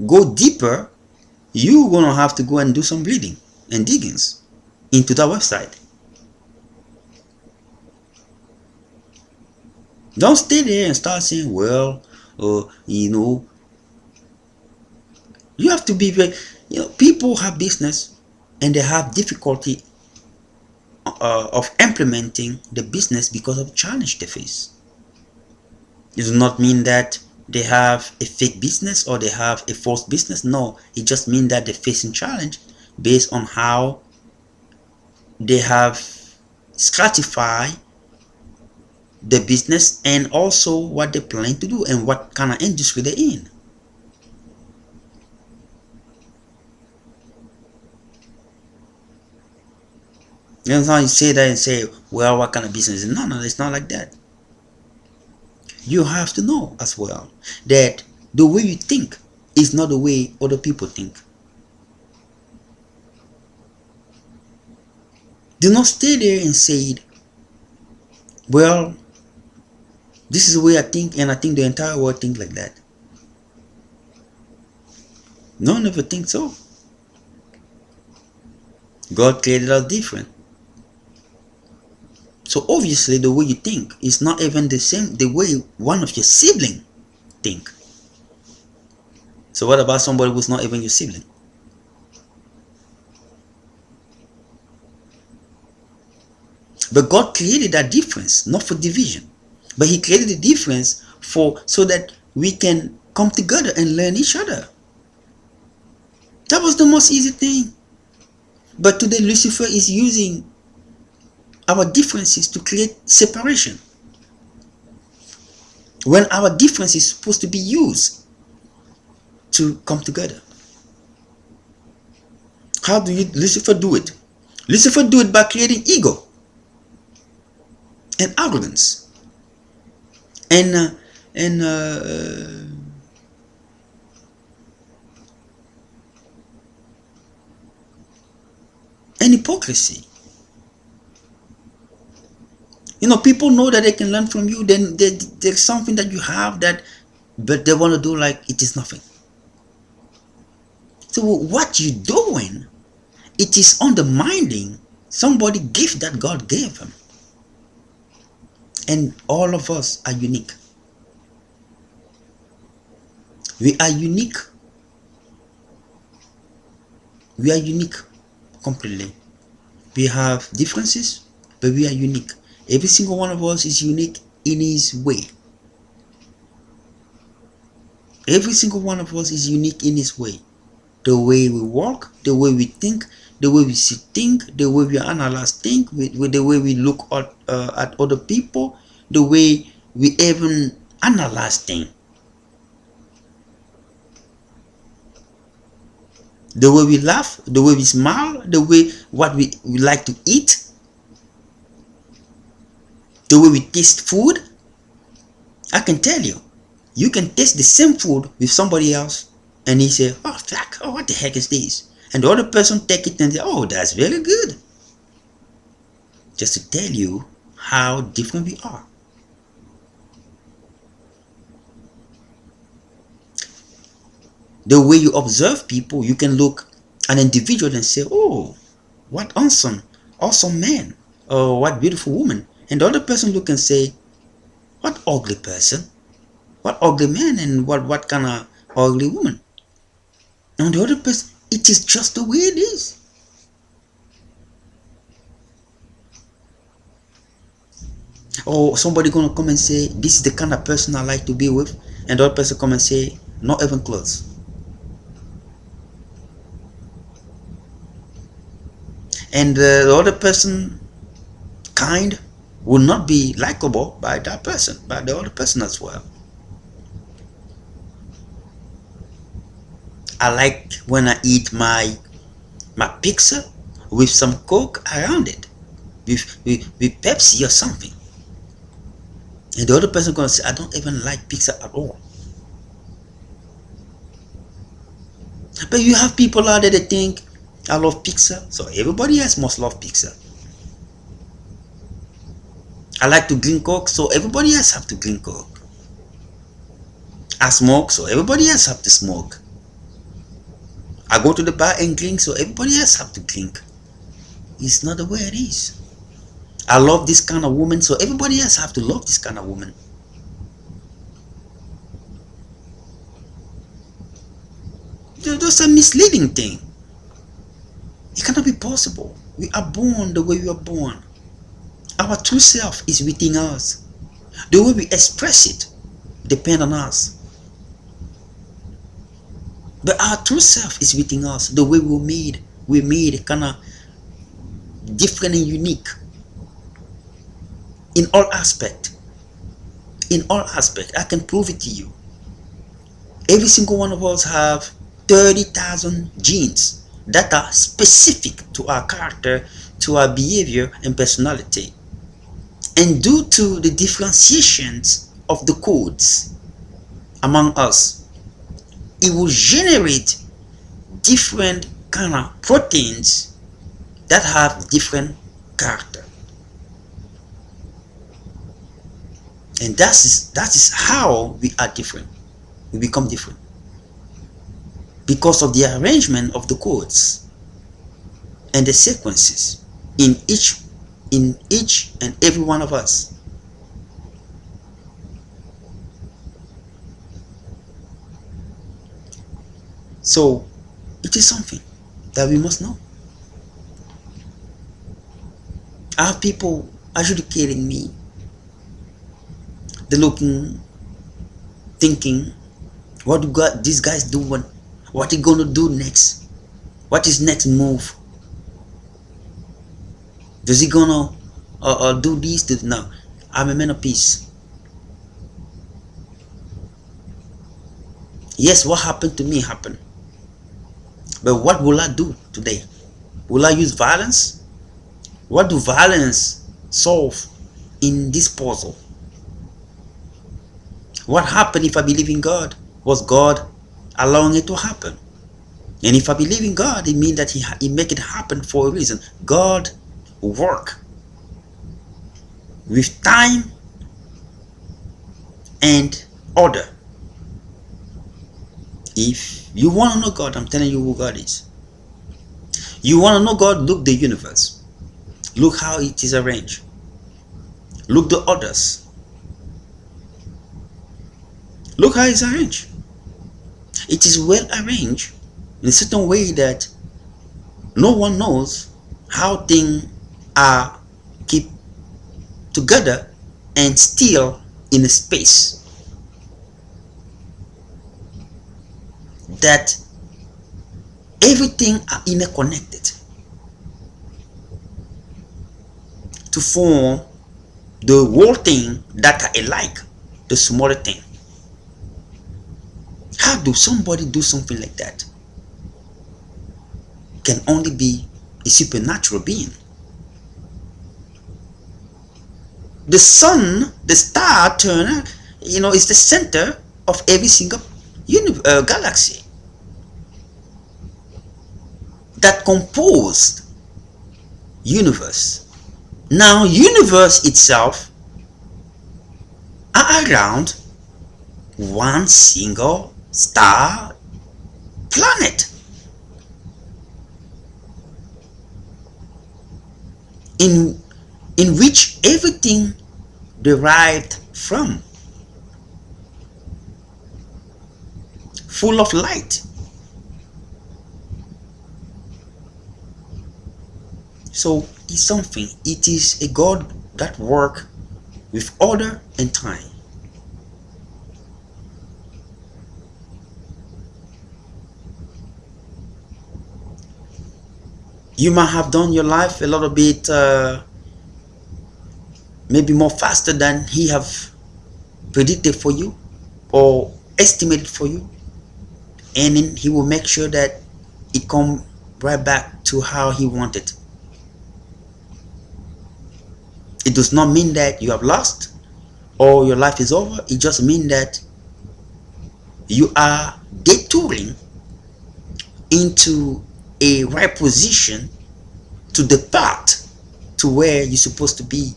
go deeper, you're gonna have to go and do some reading and diggings into that website. Don't stay there and start saying, well, you have to be very, people have business and they have difficulty of implementing the business because of challenge they face. It does not mean that they have a fake business or they have a false business. No, it just means that they're facing challenge based on how they have stratified the business and also what they plan to do and what kind of industry they're in. You know how you say that and say, well, what kind of business? No, it's not like that. You have to know as well that the way you think is not the way other people think. Do not stay there and say, well, this is the way I think and I think the entire world thinks like that. No, never think so. God created us different. So obviously the way you think is not even the same the way one of your siblings think. So what about somebody who's not even your sibling? But God created that difference, not for division. But He created the difference so that we can come together and learn each other. That was the most easy thing. But today Lucifer is using our differences to create separation, when our difference is supposed to be used to come together. How do Lucifer do it? Lucifer do it by creating ego and arrogance and hypocrisy. People know that they can learn from you. Then there's something that you have but they want to do like it is nothing. So what you're doing, it is undermining somebody's gift that God gave him. And all of us are unique. We are unique. We are unique completely. We have differences, but we are unique. Every single one of us is unique in his way. Every single one of us is unique in his way. The way we walk, the way we think, the way we see think, the way we analyze think, with the way we look at other people, the way we even analyze things, the way we laugh, the way we smile, the way what we like to eat, the way we taste food. I can tell you, you can taste the same food with somebody else and he say, oh fuck, oh what the heck is this? And the other person take it and say, oh that's really good. Just to tell you how different we are. The way you observe people, you can look an individual and say, oh, what awesome man, or what beautiful woman. And the other person look and say, what ugly person, what ugly man, and what kind of ugly woman. And the other person, it is just the way it is. Or somebody gonna come and say, this is the kind of person I like to be with, and the other person come and say, not even close. And the other person kind will not be likable by that person, by the other person as well. I like when I eat my pizza with some Coke around it, with Pepsi or something. And the other person gonna say, I don't even like pizza at all. But you have people out there that think, I love pizza, so everybody else must love pizza. I like to drink Coke, so everybody else have to drink Coke. I smoke, so everybody else have to smoke. I go to the bar and drink, so everybody else have to drink. It's not the way it is. I love this kind of woman, so everybody else have to love this kind of woman. Those are misleading thing. It cannot be possible. We are born the way we are born. Our true self is within us. The way we express it depends on us. But our true self is within us. The way we're made kind of different and unique in all aspects. In all aspects, I can prove it to you. Every single one of us have 30,000 genes that are specific to our character, to our behavior and personality. And due to the differentiations of the codes among us, it will generate different kind of proteins that have different character. And that is how we are different. We become different because of the arrangement of the codes and the sequences in each and every one of us. So it is something that we must know. I have people adjudicating me. They're looking, thinking, what do these guys doing? What he gonna do next? What is next move? Does he gonna do this? No, I'm a man of peace. Yes, what happened to me happened. But what will I do today? Will I use violence? What do violence solve in this puzzle? What happened if I believe in God? Was God allowing it to happen? And if I believe in God, it means that he make it happen for a reason. God work with time and order. If you want to know God, I'm telling you who God is. You want to know God, look the universe. Look how it is arranged. Look the others. Look how it's arranged. It is well arranged in a certain way that no one knows how things are kept together and still in a space that everything are interconnected. to form the whole thing that are alike, the smaller thing. How do somebody do something like that? Can only be a supernatural being. The sun, the star turner, is the center of every single galaxy that composed universe. Now, universe itself are around one single star planet, in which everything derived from, full of light. So it's something, it is a God that work with order and time. You might have done your life a little bit maybe more faster than he have predicted for you or estimated for you, and then he will make sure that it come right back to how he wanted. It does not mean that you have lost or your life is over. It just means that you are detouring into a right position to depart to where you're supposed to be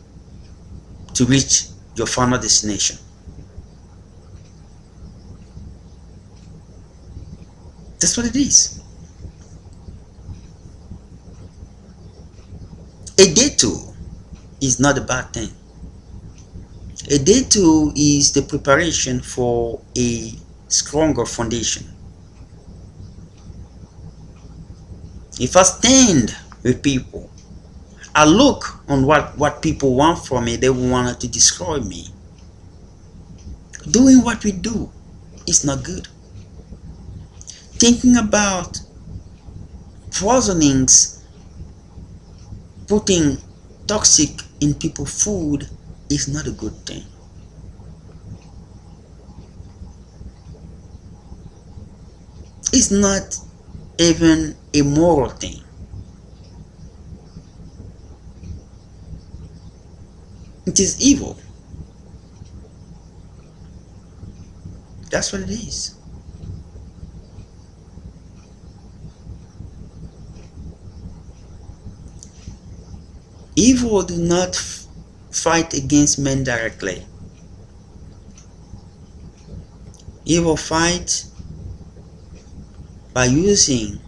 to reach your final destination. That's what it is. A detour is not a bad thing. A detour is the preparation for a stronger foundation. If I stand with people, I look on what people want from me, they wanted to destroy me. Doing what we do is not good. Thinking about poisonings, putting toxic in people's food is not a good thing. It's not even a moral thing. It is evil. That's what it is. Evil do not fight against men directly. Evil fight by using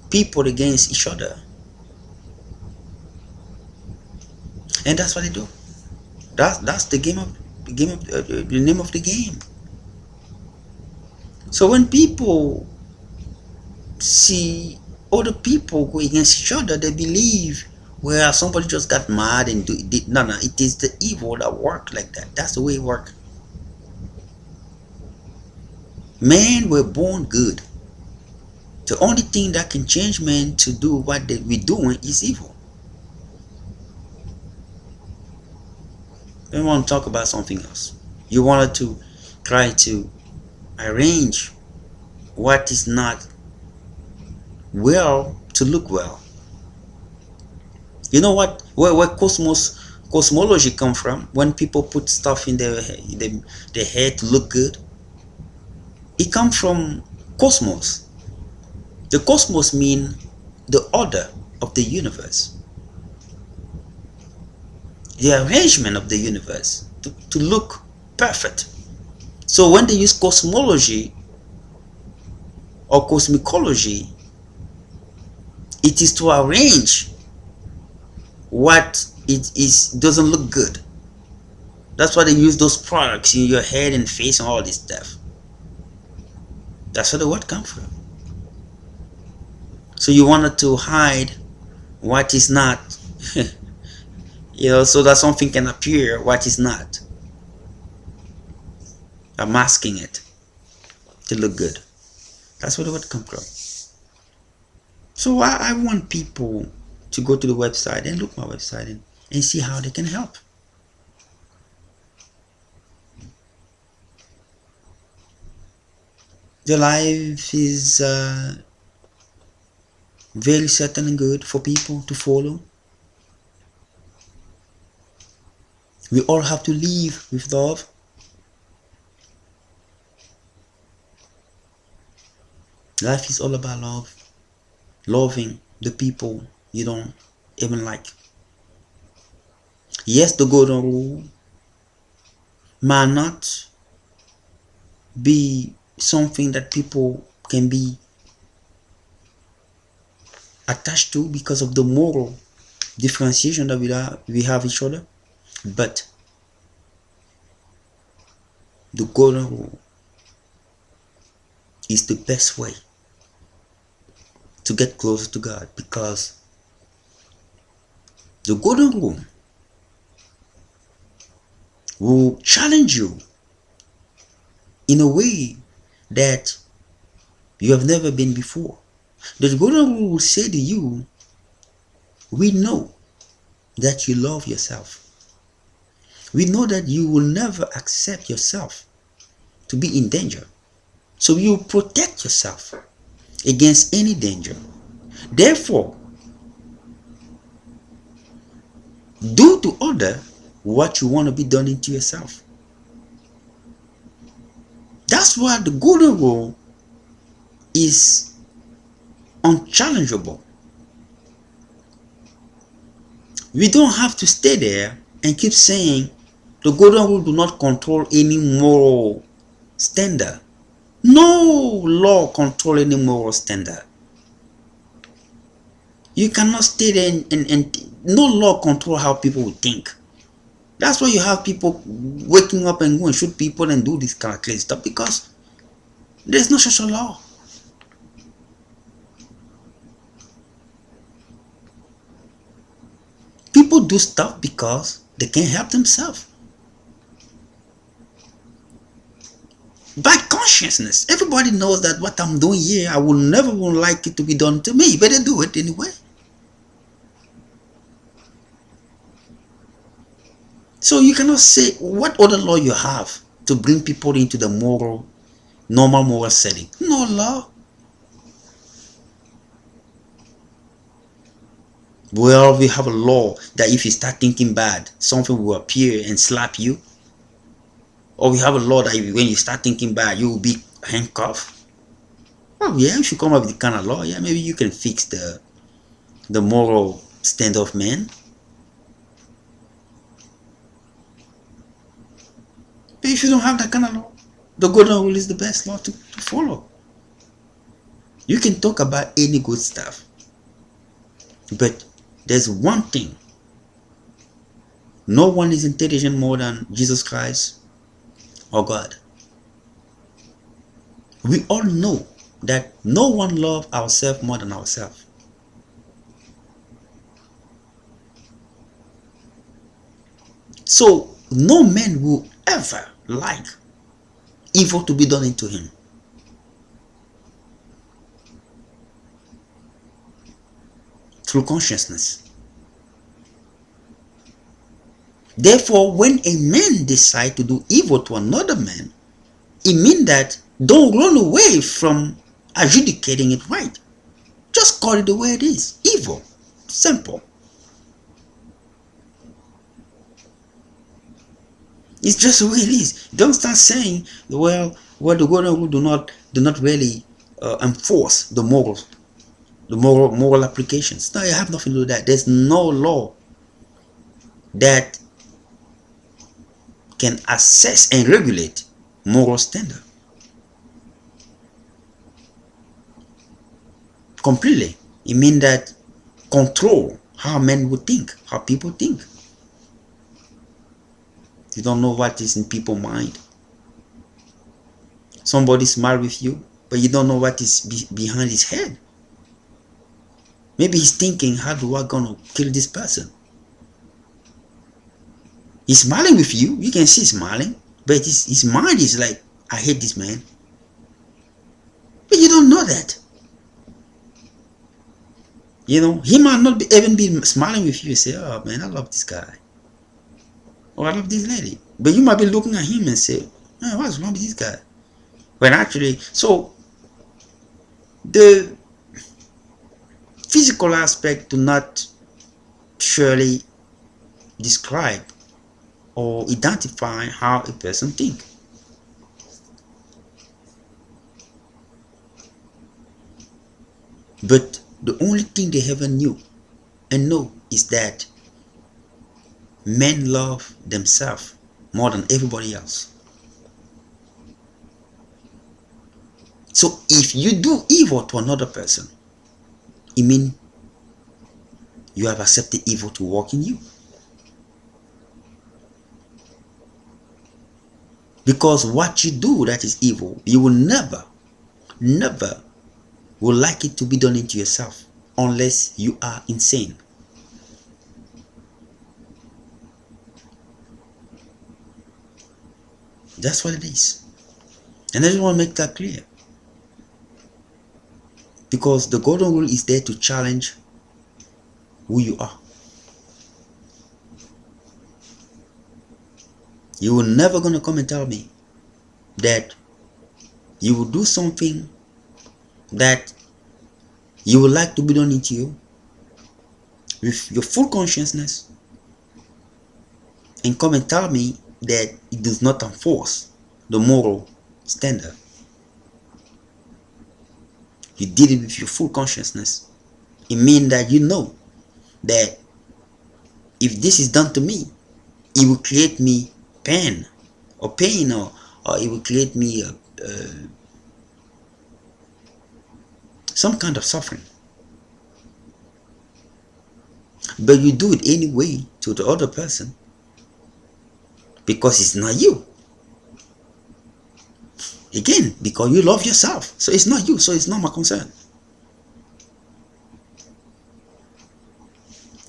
people against each other, and that's what they do. That's the name of the game. So when people see other people go against each other, they believe, well, somebody just got mad and did. No, it is the evil that work like that. That's the way it works. Men were born good. The only thing that can change men to do what we're doing is evil. We want to talk about something else. You wanted to try to arrange what is not well to look well. You know what? Where cosmology come from? When people put stuff in their head to look good, it comes from cosmos. The cosmos mean the order of the universe, the arrangement of the universe to look perfect. So when they use cosmology or cosmicology, it is to arrange what it is doesn't look good. That's why they use those products in your head and face and all this stuff. That's where the word comes from. So you wanted to hide what is not, so that something can appear what is not. I'm masking it to look good. That's where the word comes from. So I want people to go to the website and look my website and see how they can help. The life is very certain and good for people to follow. We all have to live with love. Life is all about love. Loving the people you don't even like. Yes, the golden rule might not be something that people can be attached to because of the moral differentiation that we have each other, but the golden rule is the best way to get closer to God, because the golden rule will challenge you in a way that you have never been before. The golden rule will say to you, we know that you love yourself. We know that you will never accept yourself to be in danger. So you protect yourself against any danger. Therefore, do to others what you want to be done into yourself. That's why the golden rule is unchallengeable. We don't have to stay there and keep saying the golden rule do not control any moral standard. No law control any moral standard. You cannot stay there and no law control how people will think. That's why you have people waking up and go and shoot people and do this kind of crazy stuff, because there's no such a law. People do stuff because they can't help themselves. By consciousness, everybody knows that what I'm doing here, I will never like it to be done to me, but they do it anyway. So you cannot say what other law you have to bring people into the normal moral setting. No law. Well, we have a law that if you start thinking bad, something will appear and slap you. Or we have a law that when you start thinking bad, you will be handcuffed. Oh yeah, if you come up with the kind of law, yeah, maybe you can fix the moral stand of man. But if you don't have that kind of law, the golden rule is the best law to follow. You can talk about any good stuff, but there's one thing. No one is intelligent more than Jesus Christ or God. We all know that no one loves ourselves more than ourselves. So no man will ever like evil to be done into him. Through consciousness. Therefore, when a man decides to do evil to another man, it means that don't run away from adjudicating it right. Just call it the way it is. Evil. Simple. It's just the way it is. Don't start saying, well, the golden rule do not really enforce the moral applications. No, you have nothing to do with that. There's no law that can assess and regulate moral standard. Completely. It means that control how men would think, how people think. You don't know what is in people's mind. Somebody smile with you, but you don't know what is behind his head. Maybe he's thinking, how do I gonna kill this person? He's smiling with you. You can see he's smiling, but his mind is like, I hate this man. But you don't know that. You know, he might not be, even be smiling with you and say, oh man, I love this guy. Or I love this lady. But you might be looking at him and say, man, what's wrong with this guy? When actually, so the physical aspect do not surely describe or identify how a person thinks. But the only thing they ever knew and know is that men love themselves more than everybody else. So if you do evil to another person, it means you have accepted evil to work in you. Because what you do that is evil, you will never will like it to be done into yourself unless you are insane. That's what it is. And I just want to make that clear. Because the golden rule is there to challenge who you are. You will never gonna come and tell me that you will do something that you would like to be done into you with your full consciousness and come and tell me that it does not enforce the moral standard. You did it with your full consciousness. It means that you know that if this is done to me, it will create me pain or it will create me some kind of suffering. But you do it anyway to the other person because it's not you. Again, because you love yourself. So it's not you, so it's not my concern.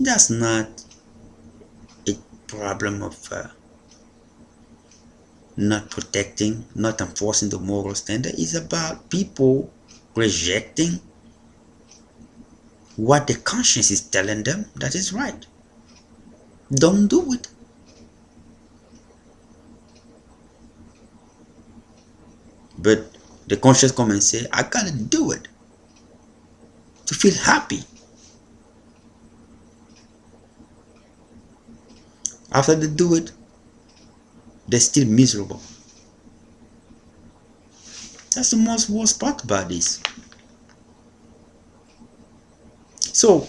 That's not a problem of not protecting, not enforcing the moral standard. It's about people rejecting what the conscience is telling them that is right. Don't do it. But the conscience come and say, I gotta do it to feel happy. After they do it, they're still miserable. That's the most worst part about this. So,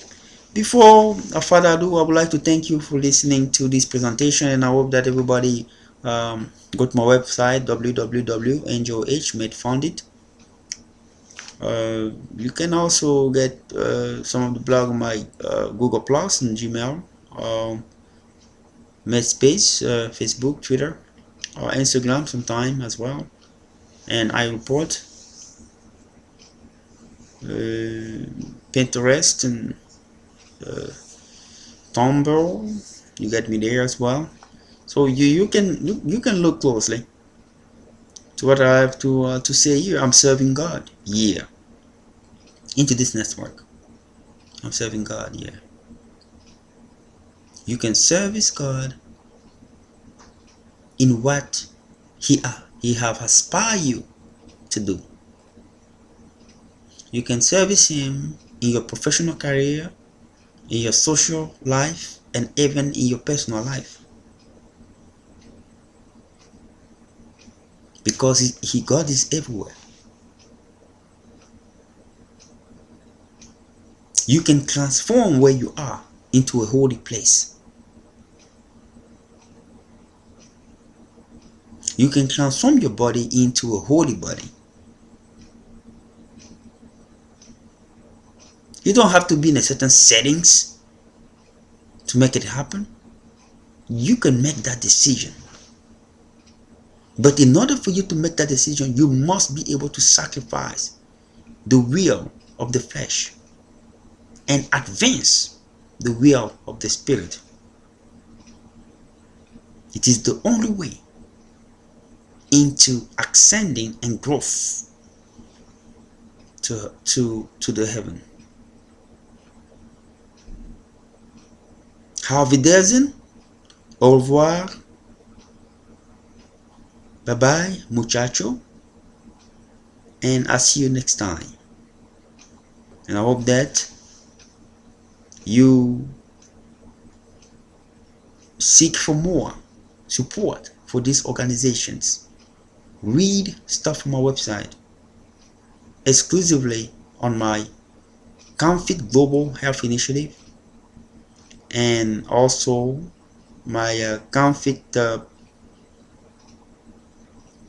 before further ado, I would like to thank you for listening to this presentation, and I hope that everybody go to my website www.NGOH you can also get some of the blog on my Google Plus and Gmail, MySpace, Facebook, Twitter, Instagram sometime as well, and iReport, Pinterest, and Tumblr. You get me there as well. So you can look closely to what I have to say here. I'm serving God. Yeah. Into this network. I'm serving God. Yeah. You can service God in what He have aspired you to do. You can service Him in your professional career, in your social life, and even in your personal life. Because God is everywhere. You can transform where you are into a holy place. You can transform your body into a holy body. You don't have to be in a certain settings to make it happen. You can make that decision. But in order for you to make that decision, you must be able to sacrifice the will of the flesh and advance the will of the spirit. It is the only way into ascending and growth to the heaven. Auf Wiedersehen. Au revoir. Bye bye, muchacho. And I'll see you next time. And I hope that you seek for more support for these organizations. Read stuff from my website exclusively on my Comfit Global Health Initiative and also my Comfit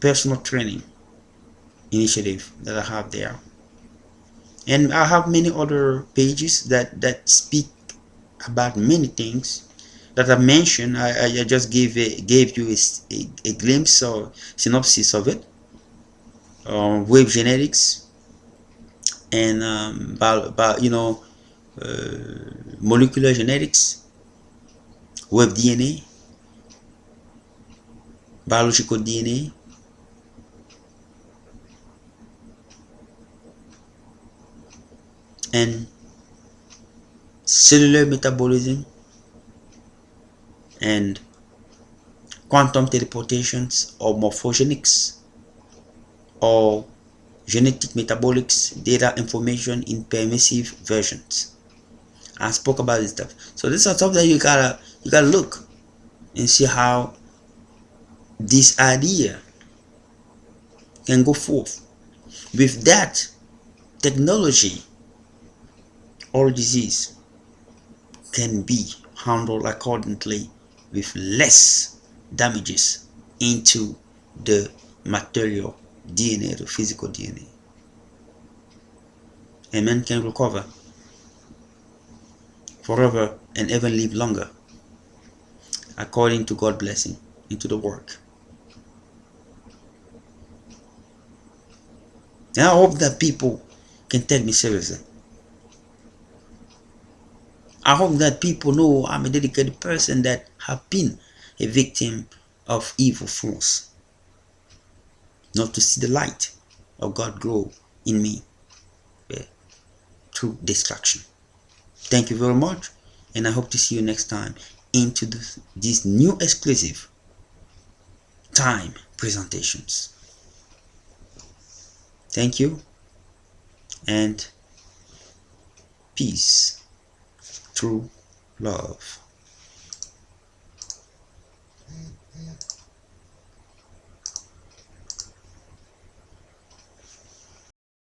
personal training initiative that I have there. And I have many other pages that speak about many things that I mentioned. I just gave you a glimpse or synopsis of it. Wave genetics and molecular genetics, web DNA, biological DNA, and cellular metabolism, and quantum teleportations or morphogenics or genetic metabolics data information in permissive versions. I spoke about this stuff. So this is stuff that you gotta look and see how this idea can go forth. With that technology, all disease can be handled accordingly with less damages into the material DNA, the physical DNA. And man can recover forever and even live longer according to God's blessing into the work. And I hope that people can take me seriously. I hope that people know I'm a dedicated person that have been a victim of evil force, not to see the light of God grow in me through destruction. Thank you very much, and I hope to see you next time into these new exclusive time presentations. Thank you, and peace through love.